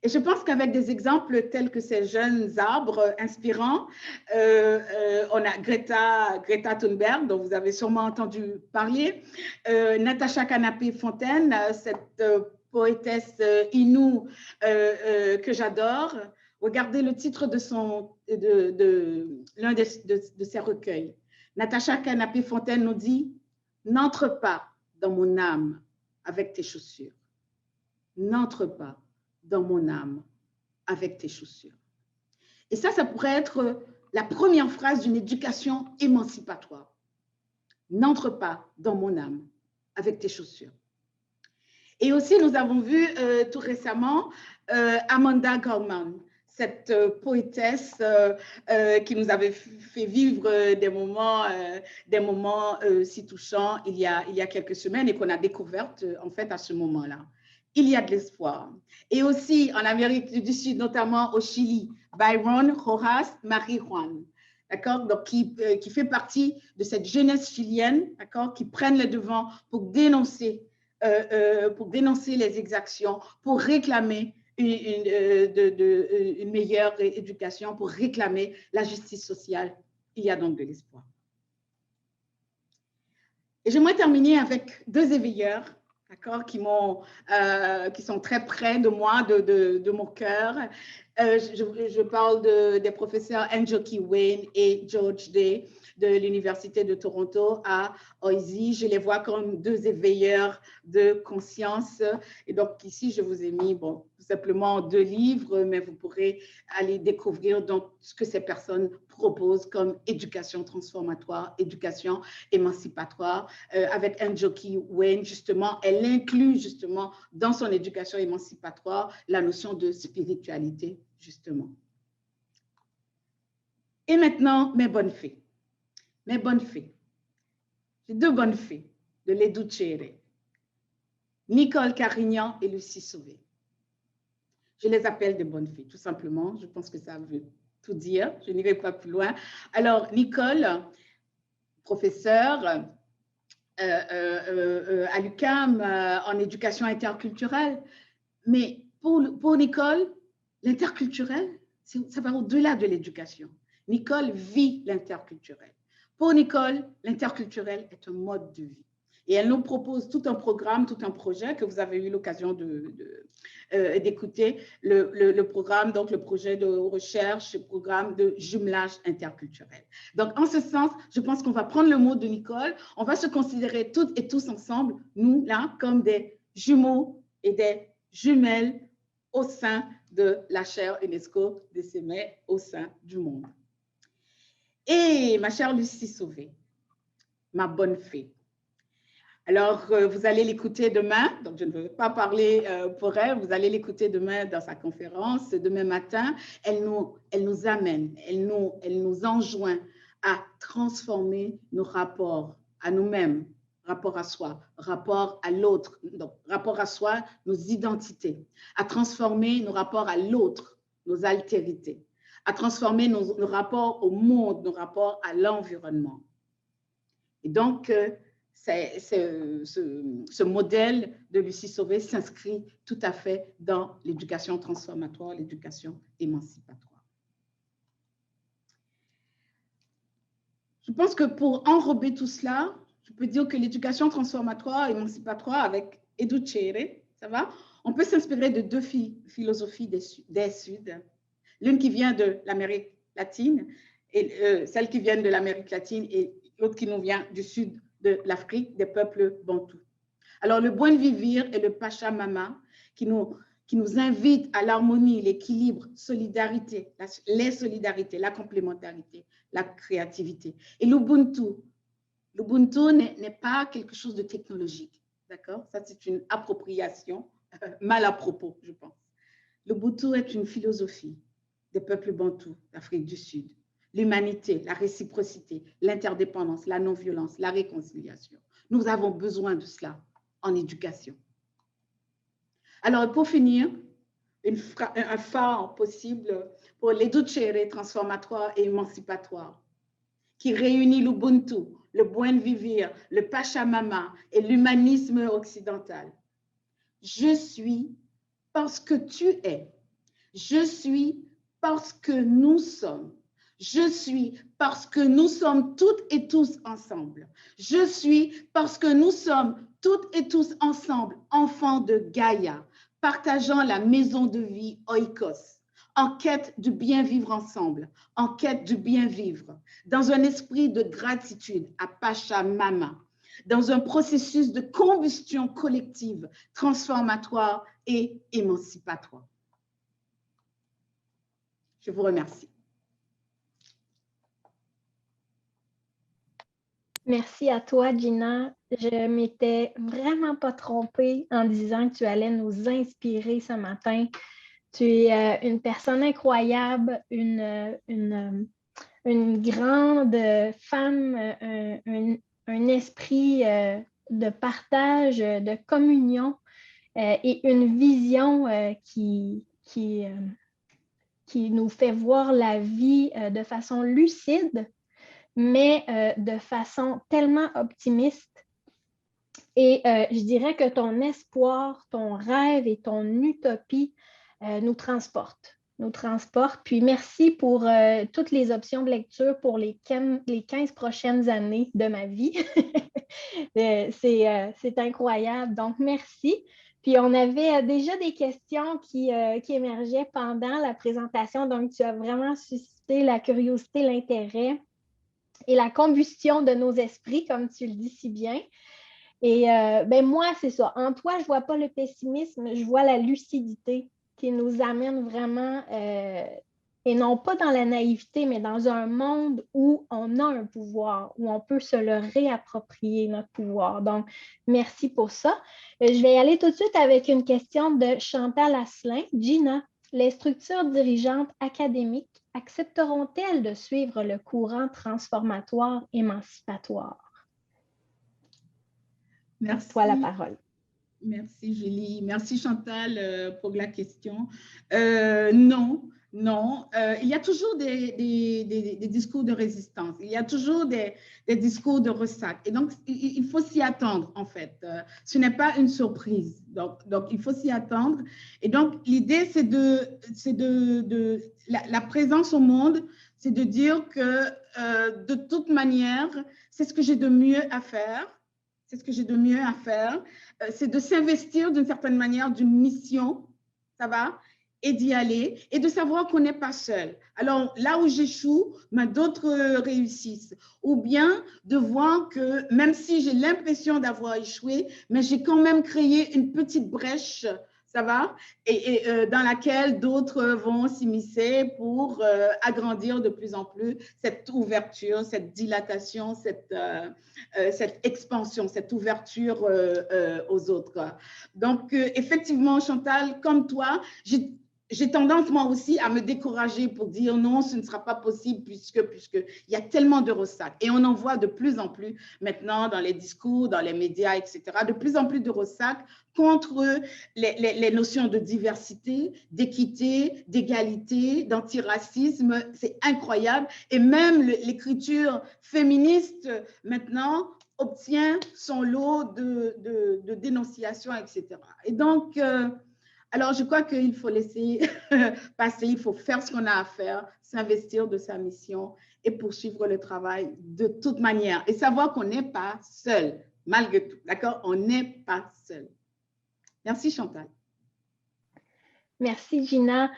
Et je pense qu'avec des exemples tels que ces jeunes arbres inspirants, on a Greta Thunberg, dont vous avez sûrement entendu parler, Natacha Canapé-Fontaine, cette poétesse inoue que j'adore. Regardez le titre de l'un de ses recueils. Natacha Canapé-Fontaine nous dit « N'entre pas dans mon âme avec tes chaussures. N'entre pas dans mon âme avec tes chaussures. » Et ça pourrait être la première phrase d'une éducation émancipatoire. N'entre pas dans mon âme avec tes chaussures. Et aussi, nous avons vu tout récemment Amanda Gorman, cette poétesse qui nous avait fait vivre des moments si touchants il y a quelques semaines et qu'on a découvertes en fait à ce moment-là. Il y a de l'espoir. Et aussi en Amérique du Sud, notamment au Chili, Byron Rojas Marijuán, d'accord, donc qui fait partie de cette jeunesse chilienne, d'accord, qui prennent le devant pour dénoncer les exactions, pour réclamer une meilleure éducation, pour réclamer la justice sociale. Il y a donc de l'espoir. Et j'aimerais terminer avec deux éveilleurs, d'accord, qui sont très près de moi, de mon cœur. Je parle des professeurs Njoki Wayne et George Day de l'Université de Toronto à Oisy. Je les vois comme deux éveilleurs de conscience. Et donc ici, je vous ai mis, bon, tout simplement 2 livres, mais vous pourrez aller découvrir donc ce que ces personnes proposent comme éducation transformatoire, éducation émancipatoire. Avec Njoki Wayne, justement, elle inclut justement dans son éducation émancipatoire la notion de spiritualité, justement. Et maintenant, mes bonnes fées. Mes bonnes fées. J'ai 2 bonnes fées de l'Educere, Nicole Carignan et Lucie Sauvé. Je les appelle des bonnes fées, tout simplement. Je pense que ça veut tout dire. Je n'irai pas plus loin. Alors, Nicole, professeure à l'UQAM en éducation interculturelle. Mais pour Nicole, l'interculturel, ça va au-delà de l'éducation. Nicole vit l'interculturel. Pour Nicole, l'interculturel est un mode de vie. Et elle nous propose tout un programme, tout un projet que vous avez eu l'occasion d'écouter, le programme, donc le projet de recherche, le programme de jumelage interculturel. Donc, en ce sens, je pense qu'on va prendre le mot de Nicole, on va se considérer toutes et tous ensemble, nous, là, comme des jumeaux et des jumelles au sein de la chaire UNESCO des Semais au sein du monde. Et ma chère Lucie Sauvé, ma bonne fée. Alors, vous allez l'écouter demain, donc je ne veux pas parler pour elle, vous allez l'écouter demain dans sa conférence, demain matin. Elle nous amène, elle nous enjoint à transformer nos rapports à nous-mêmes, rapport à soi, rapport à l'autre, donc rapport à soi, nos identités, à transformer nos rapports à l'autre, nos altérités, à transformer nos rapports au monde, nos rapports à l'environnement. Et donc, ce modèle de Lucie Sauvé s'inscrit tout à fait dans l'éducation transformatoire, l'éducation émancipatoire. Je pense que pour enrober tout cela, je peux dire que l'éducation transformatoire, émancipatoire avec Educere, ça va? On peut s'inspirer de 2 philosophies des Suds, l'une qui vient de l'Amérique latine, et celle qui vient de l'Amérique latine et l'autre qui nous vient du sud de l'Afrique, des peuples bantous. Alors, le Buen Vivir et le Pachamama qui nous invitent à l'harmonie, l'équilibre, les solidarités, la complémentarité, la créativité. Et l'Ubuntu n'est pas quelque chose de technologique, d'accord? Ça, c'est une appropriation mal à propos, je pense. L'Ubuntu est une philosophie des peuples bantous d'Afrique du Sud. L'humanité, la réciprocité, l'interdépendance, la non-violence, la réconciliation. Nous avons besoin de cela en éducation. Alors, pour finir, un phare possible pour l'Educere transformatoire et émancipatoire qui réunit l'Ubuntu, le Buen Vivir, le Pachamama et l'humanisme occidental. Je suis parce que tu es. Je suis parce que nous sommes. Je suis parce que nous sommes toutes et tous ensemble. Je suis parce que nous sommes toutes et tous ensemble, enfants de Gaïa, partageant la maison de vie Oikos, en quête du bien vivre ensemble, en quête du bien vivre, dans un esprit de gratitude à Pachamama, dans un processus de combustion collective, transformatoire et émancipatoire. Je vous remercie. Merci à toi, Gina. Je m'étais vraiment pas trompée en disant que tu allais nous inspirer ce matin. Tu es une personne incroyable, une grande femme, un esprit de partage, de communion et une vision qui nous fait voir la vie de façon lucide, mais de façon tellement optimiste. Et je dirais que ton espoir, ton rêve et ton utopie nous transportent. nous transporte. Puis merci pour toutes les options de lecture pour les 15 prochaines années de ma vie. C'est incroyable. Donc, merci. Puis, on avait déjà des questions qui émergeaient pendant la présentation. Donc, tu as vraiment suscité la curiosité, l'intérêt et la combustion de nos esprits, comme tu le dis si bien. Et ben moi, c'est ça. En toi, je ne vois pas le pessimisme, je vois la lucidité qui nous amène vraiment, et non pas dans la naïveté, mais dans un monde où on a un pouvoir, où on peut se le réapproprier, notre pouvoir. Donc, merci pour ça. Je vais y aller tout de suite avec une question de Chantal Asselin. Gina, les structures dirigeantes académiques accepteront-elles de suivre le courant transformatoire émancipatoire? Merci. Toi la parole. Merci Julie, merci Chantal pour la question. Non, il y a toujours des discours de résistance, il y a toujours des discours de ressac. Et donc, il faut s'y attendre en fait. Ce n'est pas une surprise, donc il faut s'y attendre. Et donc, l'idée, c'est la présence au monde, c'est de dire que de toute manière, c'est ce que j'ai de mieux à faire. C'est ce que j'ai de mieux à faire, c'est de s'investir d'une certaine manière d'une mission, ça va, et d'y aller, et de savoir qu'on n'est pas seul. Alors, là où j'échoue, d'autres réussissent. Ou bien de voir que même si j'ai l'impression d'avoir échoué, mais j'ai quand même créé une petite brèche, ça va, et dans laquelle d'autres vont s'immiscer pour agrandir de plus en plus cette ouverture, cette dilatation, cette expansion, cette ouverture aux autres. Donc, effectivement, Chantal, comme toi, j'ai tendance, moi aussi, à me décourager pour dire non, ce ne sera pas possible puisqu'il y a tellement de ressac. Et on en voit de plus en plus maintenant dans les discours, dans les médias, etc., de plus en plus de ressac contre les notions de diversité, d'équité, d'égalité, d'antiracisme. C'est incroyable. Et même l'écriture féministe, maintenant, obtient son lot de dénonciations, etc. Et donc, alors, je crois qu'il faut laisser passer, il faut faire ce qu'on a à faire, s'investir de sa mission et poursuivre le travail de toute manière. Et savoir qu'on n'est pas seul, malgré tout. D'accord? On n'est pas seul. Merci, Chantal. Merci, Gina.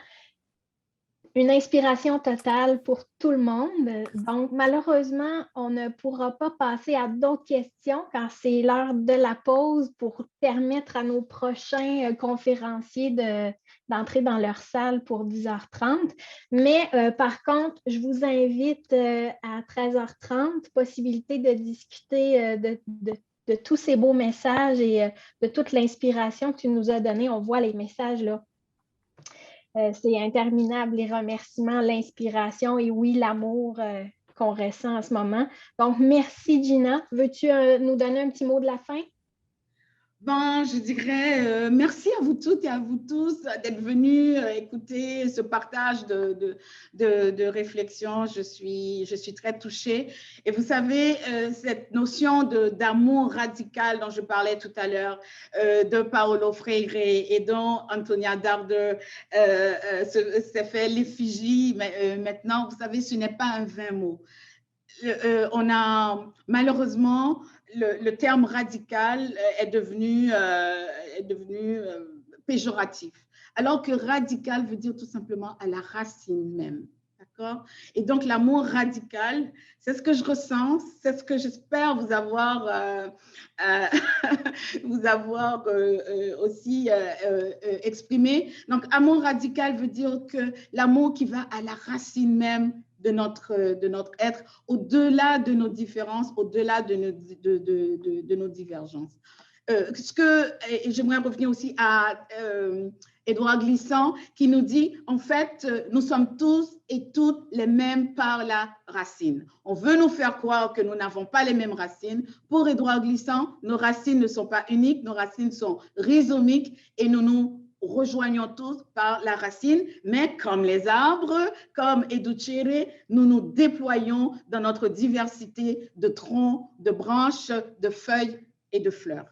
Une inspiration totale pour tout le monde. Donc, malheureusement, on ne pourra pas passer à d'autres questions quand c'est l'heure de la pause pour permettre à nos prochains conférenciers d'entrer dans leur salle pour 10h30. Mais par contre, je vous invite à 13h30, possibilité de discuter de tous ces beaux messages et de toute l'inspiration que tu nous as donnée. On voit les messages là. C'est interminable, les remerciements, l'inspiration et oui, l'amour qu'on ressent en ce moment. Donc, merci Gina. Veux-tu nous donner un petit mot de la fin? Bon, je dirais merci à vous toutes et à vous tous d'être venus écouter ce partage de réflexion. Je suis très touchée. Et vous savez, cette notion d'amour radical dont je parlais tout à l'heure, de Paulo Freire et dont Antonia Darder s'est fait l'effigie maintenant, vous savez, ce n'est pas un vain mot. On a malheureusement le terme radical est devenu péjoratif, alors que radical veut dire tout simplement à la racine même. D'accord? Et donc, l'amour radical, c'est ce que je ressens, c'est ce que j'espère vous avoir aussi exprimé. Donc, amour radical veut dire que l'amour qui va à la racine même de notre être, au-delà de nos différences, au-delà de nos divergences. J'aimerais revenir aussi à Édouard Glissant qui nous dit, en fait, nous sommes tous et toutes les mêmes par la racine. On veut nous faire croire que nous n'avons pas les mêmes racines. Pour Édouard Glissant, nos racines ne sont pas uniques, nos racines sont rhizomiques et nous rejoignons tous par la racine, mais comme les arbres, comme Educere, nous nous déployons dans notre diversité de troncs, de branches, de feuilles et de fleurs.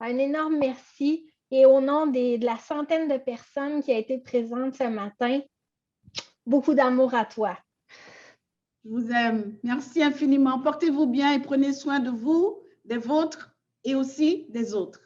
Un énorme merci. et au nom de la centaine de personnes qui a été présente ce matin, beaucoup d'amour à toi. Je vous aime. Merci infiniment. Portez-vous bien et prenez soin de vous, des vôtres et aussi des autres.